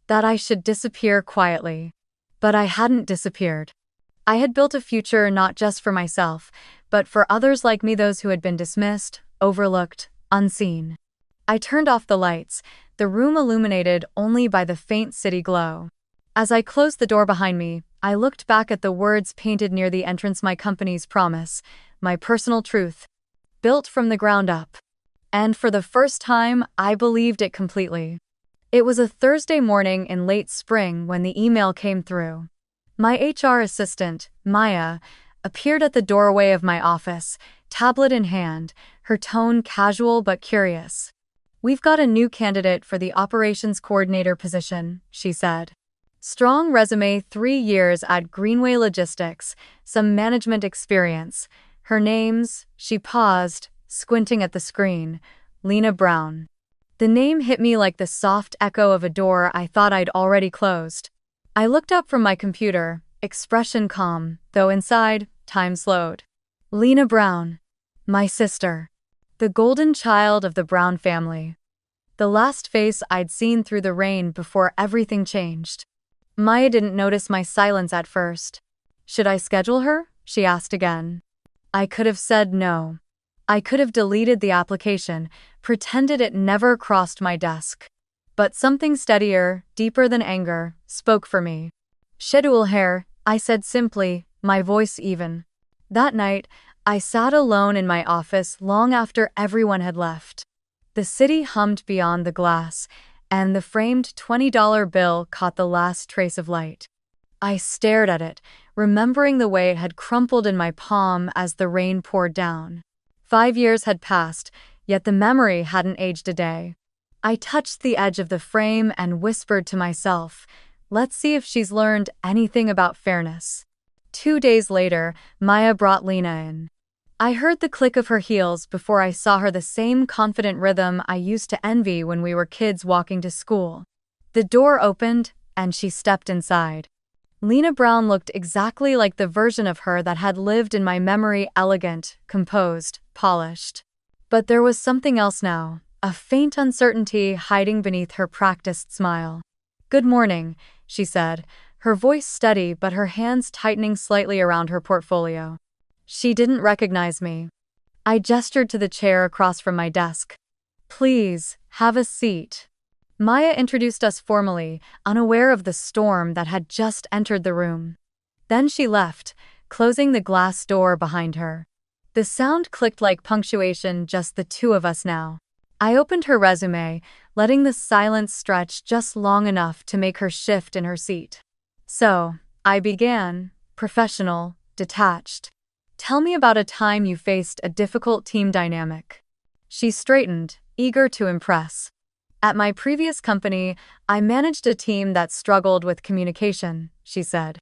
That I should disappear quietly. But I hadn't disappeared. I had built a future not just for myself, but for others like me, those who had been dismissed, overlooked, unseen. I turned off the lights, the room illuminated only by the faint city glow. As I closed the door behind me, I looked back at the words painted near the entrance: my company's promise, my personal truth, built from the ground up. And for the first time, I believed it completely. It was a Thursday morning in late spring when the email came through. My HR assistant, Maya, appeared at the doorway of my office, tablet in hand, her tone casual but curious. "We've got a new candidate for the operations coordinator position," she said. Strong resume, 3 years at Greenway Logistics, some management experience. Her name's, she paused, squinting at the screen, Lena Brown. The name hit me like the soft echo of a door I thought I'd already closed. I looked up from my computer, expression calm, though inside, time slowed. Lena Brown. My sister. the golden child of the Brown family. The last face I'd seen through the rain before everything changed. Maya didn't notice my silence at first. "Should I schedule her?" she asked again. I could have said no. I could have deleted the application, pretended it never crossed my desk. But something steadier, deeper than anger, spoke for me. "Schedule her," I said simply, my voice even. That night, I sat alone in my office long after everyone had left. The city hummed beyond the glass, and the framed $20 bill caught the last trace of light. I stared at it, remembering the way it had crumpled in my palm as the rain poured down. 5 years had passed, yet the memory hadn't aged a day. I touched the edge of the frame and whispered to myself, "Let's see if she's learned anything about fairness." 2 days later, Maya brought Lena in. I heard the click of her heels before I saw her the same confident rhythm I used to envy when we were kids walking to school. The door opened, and she stepped inside. Lena Brown looked exactly like the version of her that had lived in my memory, elegant, composed, polished. But there was something else now, a faint uncertainty hiding beneath her practiced smile. "Good morning," she said, her voice steady but her hands tightening slightly around her portfolio. She didn't recognize me. I gestured to the chair across from my desk. "Please, have a seat." Maya introduced us formally, unaware of the storm that had just entered the room. Then she left, closing the glass door behind her. The sound clicked like punctuation, just the two of us now. I opened her resume, letting the silence stretch just long enough to make her shift in her seat. "So," I began, professional, detached. "Tell me about a time you faced a difficult team dynamic." She straightened, eager to impress. "At my previous company, I managed a team that struggled with communication," she said.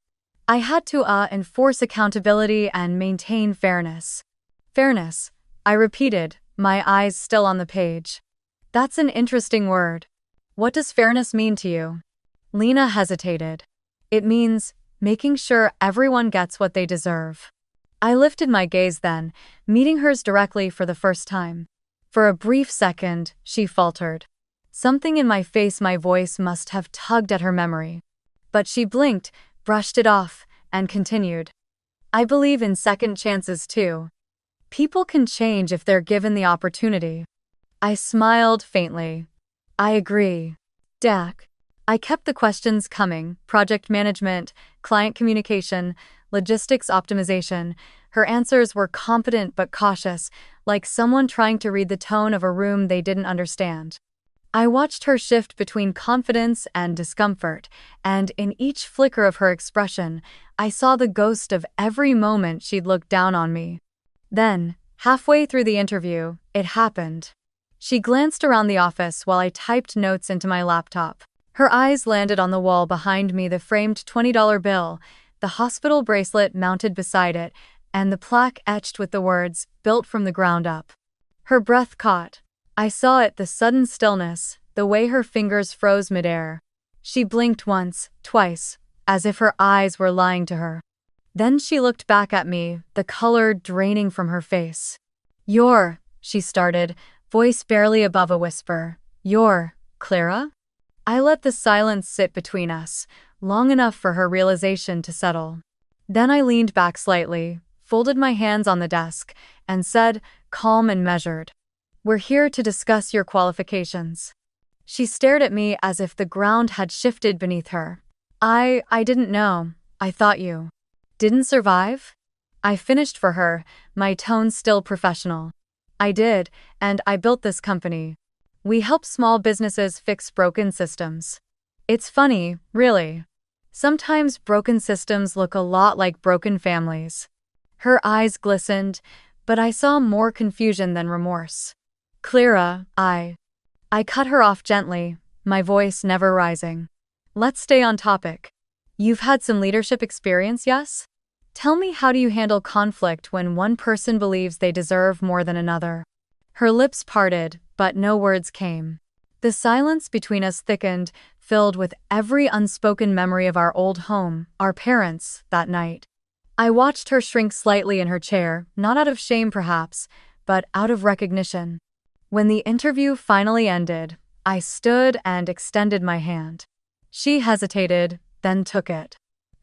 "I had to enforce accountability and maintain fairness." "Fairness," I repeated, my eyes still on the page. "That's an interesting word. What does fairness mean to you?" Lena hesitated. "It means making sure everyone gets what they deserve." I lifted my gaze then, meeting hers directly for the first time. For a brief second, she faltered. Something in my face, my voice must have tugged at her memory. But she blinked, brushed it off, and continued. "I believe in second chances too. People can change if they're given the opportunity." I smiled faintly. "I agree." "Dak." I kept the questions coming: project management, client communication, logistics optimization. Her answers were confident but cautious, like someone trying to read the tone of a room they didn't understand. I watched her shift between confidence and discomfort, and in each flicker of her expression, I saw the ghost of every moment she'd looked down on me. Then, halfway through the interview, it happened. She glanced around the office while I typed notes into my laptop. Her eyes landed on the wall behind me, the framed $20 bill, the hospital bracelet mounted beside it, and the plaque etched with the words, "Built from the ground up." Her breath caught. I saw it, the sudden stillness, the way her fingers froze midair. She blinked once, twice, as if her eyes were lying to her. Then she looked back at me, the color draining from her face. "You're," she started, voice barely above a whisper. "You're Clara?" I let the silence sit between us, long enough for her realization to settle. Then I leaned back slightly, folded my hands on the desk, and said, calm and measured, "We're here to discuss your qualifications." She stared at me as if the ground had shifted beneath her. I didn't know. I thought you didn't survive?" I finished for her, my tone still professional. "I did, and I built this company. We help small businesses fix broken systems." It's funny, really. Sometimes broken systems look a lot like broken families. Her eyes glistened, but I saw more confusion than remorse. "Clara, I cut her off gently, my voice never rising. "Let's stay on topic. You've had some leadership experience, yes? Tell me, how do you handle conflict when one person believes they deserve more than another?" Her lips parted, but no words came. The silence between us thickened, filled with every unspoken memory of our old home, our parents, that night. I watched her shrink slightly in her chair, not out of shame perhaps, but out of recognition. When the interview finally ended, I stood and extended my hand. She hesitated, then took it.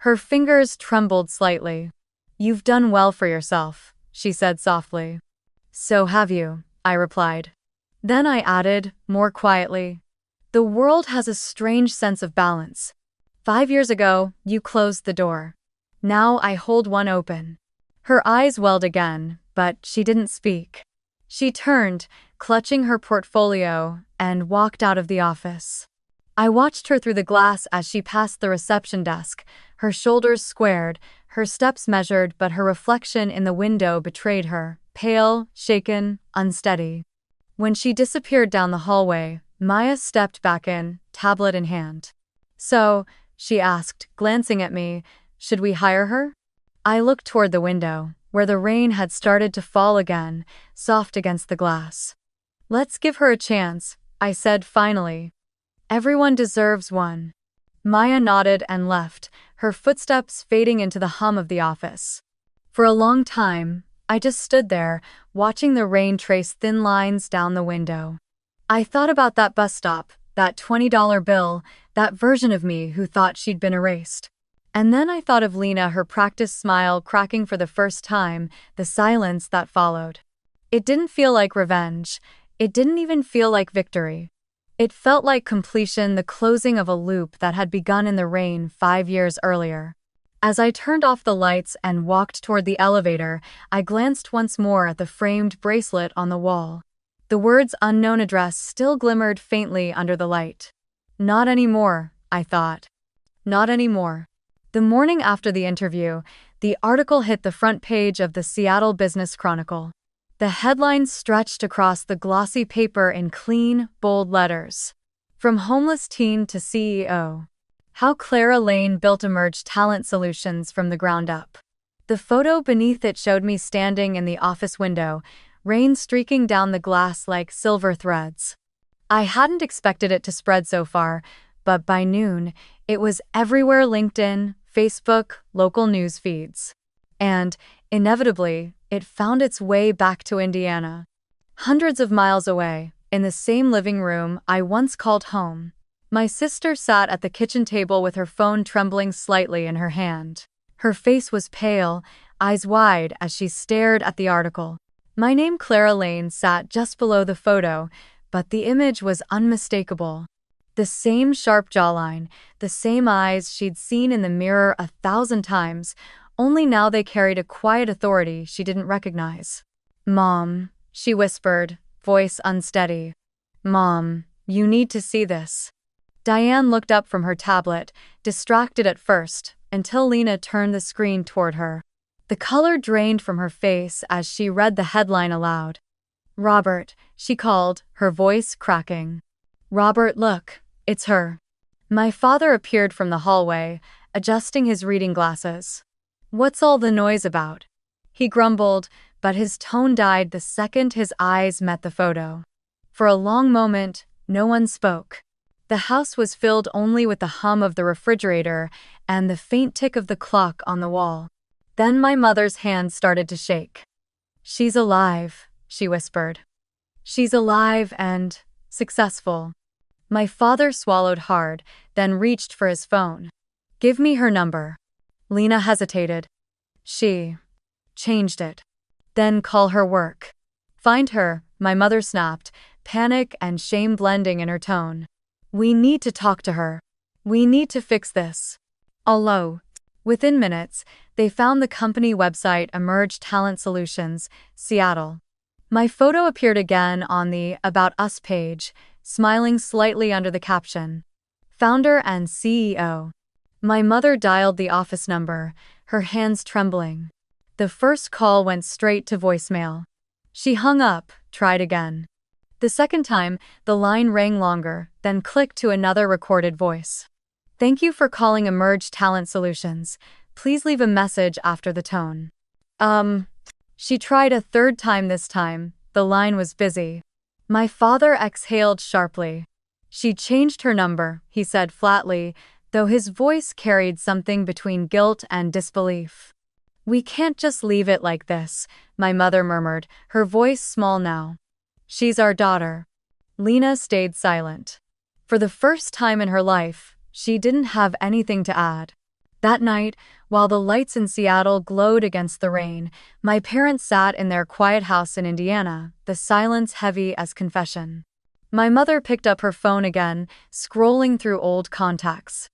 Her fingers trembled slightly. "You've done well for yourself," she said softly. "So have you," I replied. Then I added, more quietly, "The world has a strange sense of balance. 5 years ago, you closed the door. Now I hold one open." Her eyes welled again, but she didn't speak. She turned, clutching her portfolio, and walked out of the office. I watched her through the glass as she passed the reception desk, her shoulders squared, her steps measured, but her reflection in the window betrayed her, pale, shaken, unsteady. When she disappeared down the hallway, Maya stepped back in, tablet in hand. "So," she asked, glancing at me, "should we hire her?" I looked toward the window, where the rain had started to fall again, soft against the glass. "Let's give her a chance," I said finally. "Everyone deserves one." Maya nodded and left, her footsteps fading into the hum of the office. For a long time, I just stood there, watching the rain trace thin lines down the window. I thought about that bus stop, that $20 bill, that version of me who thought she'd been erased. And then I thought of Lena, her practiced smile cracking for the first time, the silence that followed. It didn't feel like revenge. It didn't even feel like victory. It felt like completion, the closing of a loop that had begun in the rain 5 years earlier. As I turned off the lights and walked toward the elevator, I glanced once more at the framed bracelet on the wall. The words "unknown address" still glimmered faintly under the light. Not anymore, I thought. Not anymore. The morning after the interview, the article hit the front page of the Seattle Business Chronicle. The headlines stretched across the glossy paper in clean, bold letters. "From homeless teen to CEO. How Clara Lane built Emerge Talent Solutions from the ground up." The photo beneath it showed me standing in the office window, rain streaking down the glass like silver threads. I hadn't expected it to spread so far, but by noon, it was everywhere: LinkedIn, Facebook, local news feeds. And, inevitably, it found its way back to Indiana. Hundreds of miles away, in the same living room I once called home. My sister sat at the kitchen table with her phone trembling slightly in her hand. Her face was pale, eyes wide as she stared at the article. My name, Clara Lane, sat just below the photo, but the image was unmistakable. The same sharp jawline, the same eyes she'd seen in the mirror 1,000 times, only now they carried a quiet authority she didn't recognize. "Mom," she whispered, voice unsteady. "Mom, you need to see this." Diane looked up from her tablet, distracted at first, until Lena turned the screen toward her. The color drained from her face as she read the headline aloud. "Robert," she called, her voice cracking. "Robert, look, it's her." My father appeared from the hallway, adjusting his reading glasses. "What's all the noise about?" he grumbled, but his tone died the second his eyes met the photo. For a long moment, no one spoke. The house was filled only with the hum of the refrigerator and the faint tick of the clock on the wall. Then my mother's hand started to shake. "She's alive," she whispered. "She's alive and successful." My father swallowed hard, then reached for his phone. "Give me her number." Lena hesitated. "She changed it." "Then call her work." "Find her," my mother snapped, panic and shame blending in her tone. "We need to talk to her. We need to fix this." Although, within minutes, they found the company website Emerge Talent Solutions, Seattle. My photo appeared again on the About Us page, smiling slightly under the caption, "Founder and CEO." My mother dialed the office number, her hands trembling. The first call went straight to voicemail. She hung up, tried again. The second time, the line rang longer, then clicked to another recorded voice. "Thank you for calling Emerge Talent Solutions. Please leave a message after the tone." She tried a third time. This time, the line was busy. My father exhaled sharply. "She changed her number," he said flatly, though his voice carried something between guilt and disbelief. We can't just leave it like this, my mother murmured, her voice small now. She's our daughter. Lena stayed silent. For the first time in her life, she didn't have anything to add. That night, while the lights in Seattle glowed against the rain, my parents sat in their quiet house in Indiana, the silence heavy as confession. My mother picked up her phone again, scrolling through old contacts.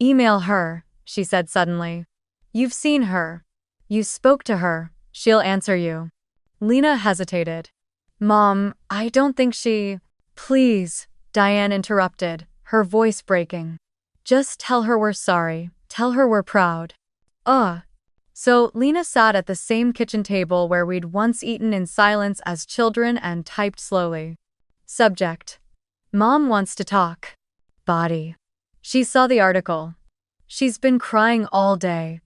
"Email her," she said suddenly. "You've seen her. You spoke to her. She'll answer you." Lena hesitated. "Mom, I don't think she—" "Please," Diane interrupted, her voice breaking. "Just tell her we're sorry. Tell her we're proud." So Lena sat at the same kitchen table where we'd once eaten in silence as children and typed slowly. Subject: Mom wants to talk. Body: she saw the article. She's been crying all day.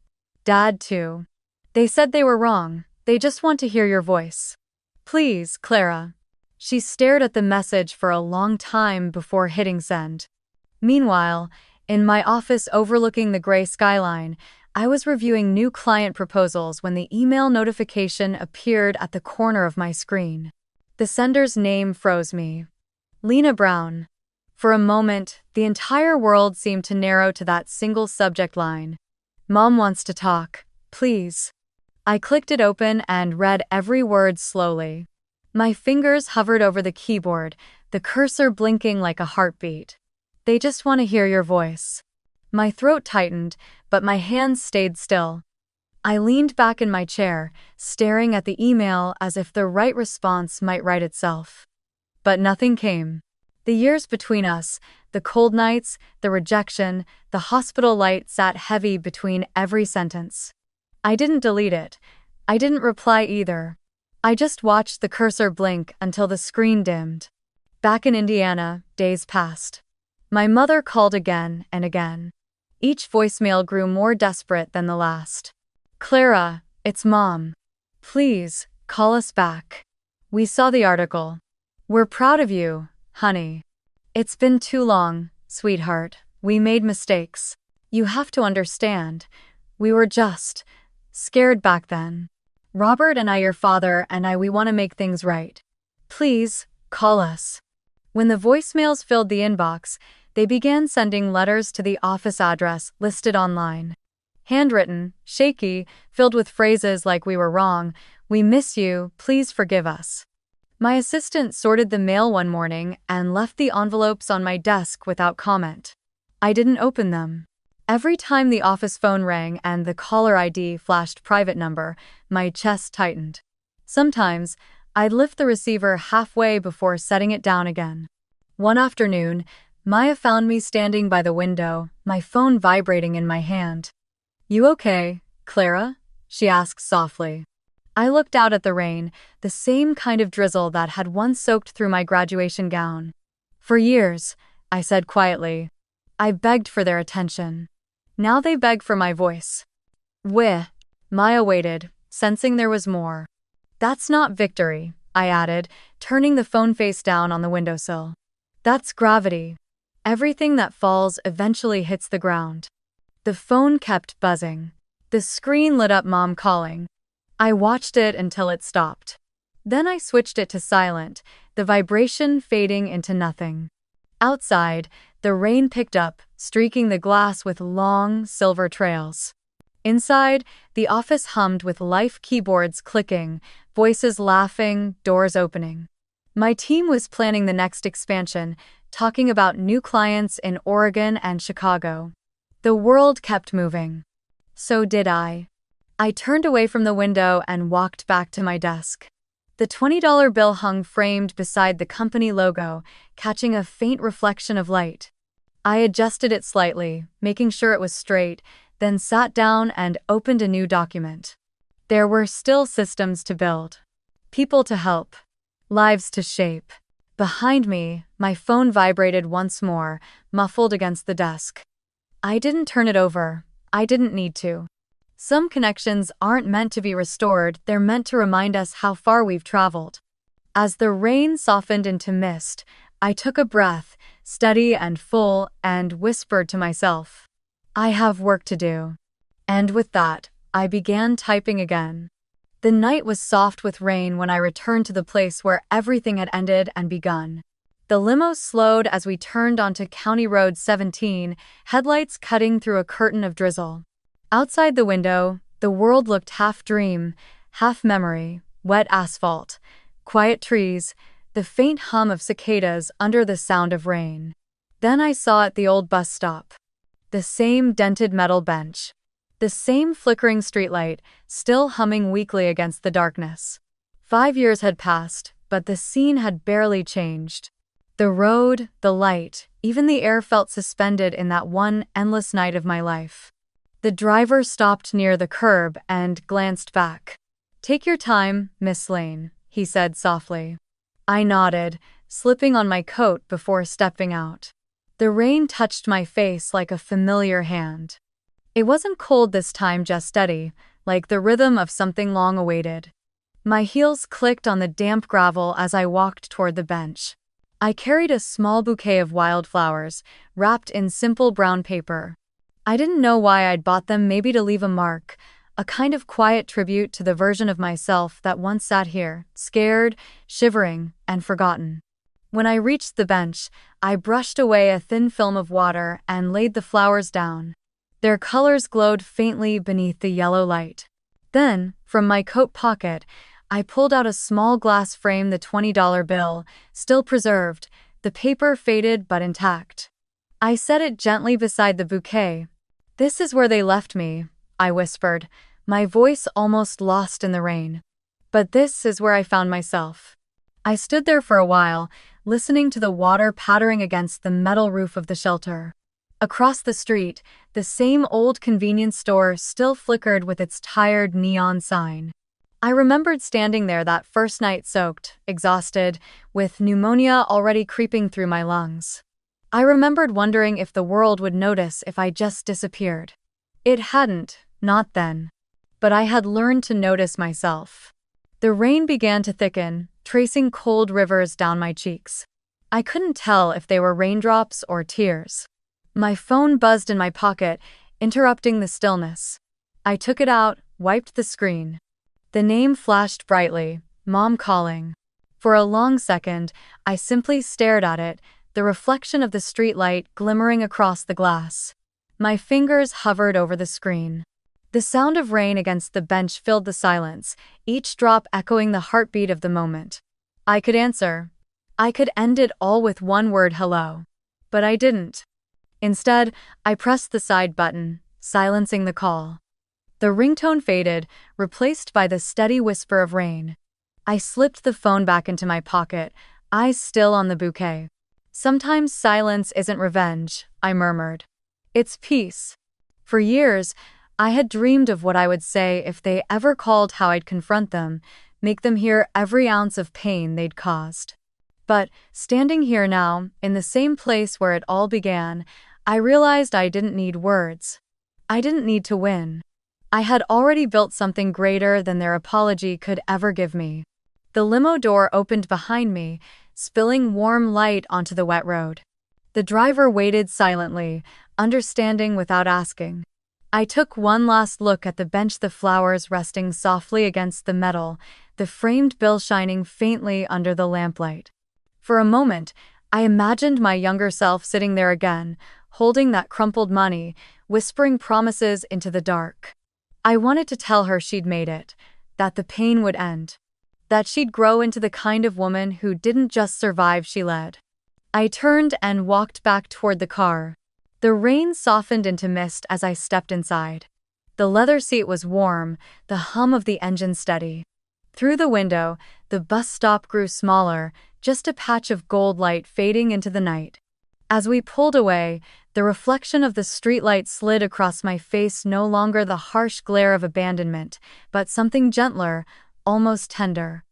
Dad too. They said they were wrong. They just want to hear your voice. Please, Clara. She stared at the message for a long time before hitting send. Meanwhile, in my office overlooking the gray skyline, I was reviewing new client proposals when the email notification appeared at the corner of my screen. The sender's name froze me. Lena Brown. For a moment, the entire world seemed to narrow to that single subject line. Mom wants to talk, please. I clicked it open and read every word slowly. My fingers hovered over the keyboard, the cursor blinking like a heartbeat. They just want to hear your voice. My throat tightened, but my hands stayed still. I leaned back in my chair, staring at the email as if the right response might write itself. But nothing came. The years between us, the cold nights, the rejection, the hospital light sat heavy between every sentence. I didn't delete it. I didn't reply either. I just watched the cursor blink until the screen dimmed. Back in Indiana, days passed. My mother called again and again. Each voicemail grew more desperate than the last. Clara, it's Mom. Please, call us back. We saw the article. We're proud of you, honey. It's been too long, sweetheart. We made mistakes. You have to understand. We were just scared back then. Robert and I, your father and I, we want to make things right. Please, call us. When the voicemails filled the inbox, they began sending letters to the office address listed online. Handwritten, shaky, filled with phrases like "we were wrong," "we miss you, please forgive us." My assistant sorted the mail one morning and left the envelopes on my desk without comment. I didn't open them. Every time the office phone rang and the caller ID flashed private number, my chest tightened. Sometimes, I'd lift the receiver halfway before setting it down again. One afternoon, Maya found me standing by the window, my phone vibrating in my hand. "You okay, Clara?" she asked softly. I looked out at the rain, the same kind of drizzle that had once soaked through my graduation gown. "For years," I said quietly, "I begged for their attention. Now they beg for my voice." "Weh." Maya waited, sensing there was more. "That's not victory," I added, turning the phone face down on the windowsill. "That's gravity. Everything that falls eventually hits the ground." The phone kept buzzing. The screen lit up Mom calling. I watched it until it stopped. Then I switched it to silent, the vibration fading into nothing. Outside, the rain picked up, streaking the glass with long, silver trails. Inside, the office hummed with life, keyboards clicking, voices laughing, doors opening. My team was planning the next expansion, talking about new clients in Oregon and Chicago. The world kept moving. So did I. I turned away from the window and walked back to my desk. The $20 bill hung framed beside the company logo, catching a faint reflection of light. I adjusted it slightly, making sure it was straight, then sat down and opened a new document. There were still systems to build, people to help, lives to shape. Behind me, my phone vibrated once more, muffled against the desk. I didn't turn it over. I didn't need to. Some connections aren't meant to be restored, they're meant to remind us how far we've traveled. As the rain softened into mist, I took a breath, steady and full, and whispered to myself, "I have work to do." And with that, I began typing again. The night was soft with rain when I returned to the place where everything had ended and begun. The limo slowed as we turned onto County Road 17, headlights cutting through a curtain of drizzle. Outside the window, the world looked half dream, half memory: wet asphalt, quiet trees, the faint hum of cicadas under the sound of rain. Then I saw at the old bus stop. The same dented metal bench. The same flickering streetlight, still humming weakly against the darkness. 5 years had passed, but the scene had barely changed. The road, the light, even the air felt suspended in that one endless night of my life. The driver stopped near the curb and glanced back. "Take your time, Miss Lane," he said softly. I nodded, slipping on my coat before stepping out. The rain touched my face like a familiar hand. It wasn't cold this time, just steady, like the rhythm of something long awaited. My heels clicked on the damp gravel as I walked toward the bench. I carried a small bouquet of wildflowers, wrapped in simple brown paper. I didn't know why I'd bought them, maybe to leave a mark, a kind of quiet tribute to the version of myself that once sat here, scared, shivering, and forgotten. When I reached the bench, I brushed away a thin film of water and laid the flowers down. Their colors glowed faintly beneath the yellow light. Then, from my coat pocket, I pulled out a small glass frame, the $20 bill, still preserved, the paper faded but intact. I set it gently beside the bouquet. "This is where they left me," I whispered, my voice almost lost in the rain. "But this is where I found myself." I stood there for a while, listening to the water pattering against the metal roof of the shelter. Across the street, the same old convenience store still flickered with its tired neon sign. I remembered standing there that first night, soaked, exhausted, with pneumonia already creeping through my lungs. I remembered wondering if the world would notice if I just disappeared. It hadn't, not then. But I had learned to notice myself. The rain began to thicken, tracing cold rivers down my cheeks. I couldn't tell if they were raindrops or tears. My phone buzzed in my pocket, interrupting the stillness. I took it out, wiped the screen. The name flashed brightly: Mom calling. For a long second, I simply stared at it, the reflection of the streetlight glimmering across the glass. My fingers hovered over the screen. The sound of rain against the bench filled the silence, each drop echoing the heartbeat of the moment. I could answer. I could end it all with one word: hello. But I didn't. Instead, I pressed the side button, silencing the call. The ringtone faded, replaced by the steady whisper of rain. I slipped the phone back into my pocket, eyes still on the bouquet. "Sometimes silence isn't revenge," I murmured. "It's peace." For years, I had dreamed of what I would say if they ever called, how I'd confront them, make them hear every ounce of pain they'd caused. But, standing here now, in the same place where it all began, I realized I didn't need words. I didn't need to win. I had already built something greater than their apology could ever give me. The limo door opened behind me, spilling warm light onto the wet road. The driver waited silently, understanding without asking. I took one last look at the bench, the flowers resting softly against the metal, the framed bill shining faintly under the lamplight. For a moment, I imagined my younger self sitting there again, holding that crumpled money, whispering promises into the dark. I wanted to tell her she'd made it, that the pain would end, that she'd grow into the kind of woman who didn't just survive, she led. I turned and walked back toward the car. The rain softened into mist as I stepped inside. The leather seat was warm, the hum of the engine steady. Through the window, the bus stop grew smaller, just a patch of gold light fading into the night. As we pulled away, the reflection of the streetlight slid across my face, no longer the harsh glare of abandonment, but something gentler, almost tender.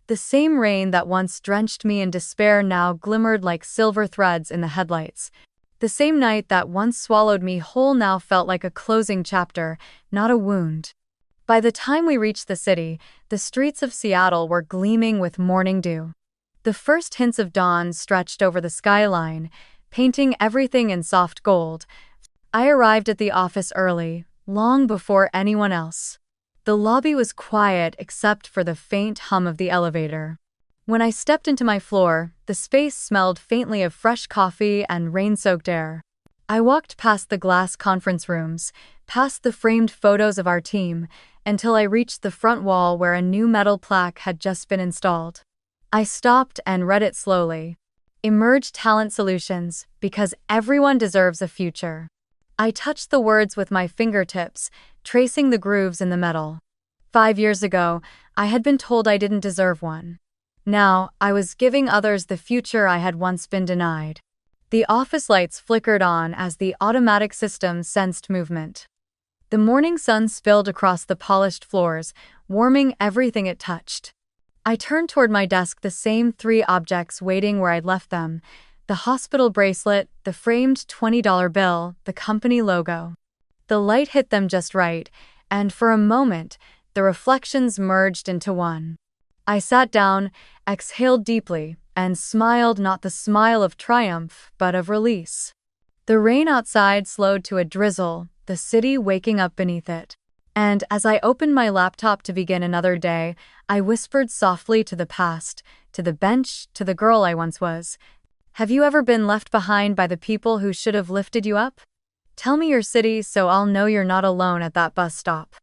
The same rain that once drenched me in despair now glimmered like silver threads in the headlights. The same night that once swallowed me whole now felt like a closing chapter, not a wound. By the time we reached the city, the streets of Seattle were gleaming with morning dew. The first hints of dawn stretched over the skyline, painting everything in soft gold. I arrived at the office early, long before anyone else. The lobby was quiet except for the faint hum of the elevator. When I stepped into my floor, the space smelled faintly of fresh coffee and rain-soaked air. I walked past the glass conference rooms, past the framed photos of our team, until I reached the front wall where a new metal plaque had just been installed. I stopped and read it slowly. Emerge Talent Solutions, because everyone deserves a future. I touched the words with my fingertips, tracing the grooves in the metal. 5 years ago, I had been told I didn't deserve one. Now, I was giving others the future I had once been denied. The office lights flickered on as the automatic system sensed movement. The morning sun spilled across the polished floors, warming everything it touched. I turned toward my desk, the same 3 objects waiting where I'd left them: the hospital bracelet, the framed $20 bill, the company logo. The light hit them just right, and for a moment, the reflections merged into one. I sat down, exhaled deeply, and smiled, not the smile of triumph, but of release. The rain outside slowed to a drizzle, the city waking up beneath it. And as I opened my laptop to begin another day, I whispered softly to the past, to the bench, to the girl I once was. Have you ever been left behind by the people who should have lifted you up? Tell me your city so I'll know you're not alone at that bus stop.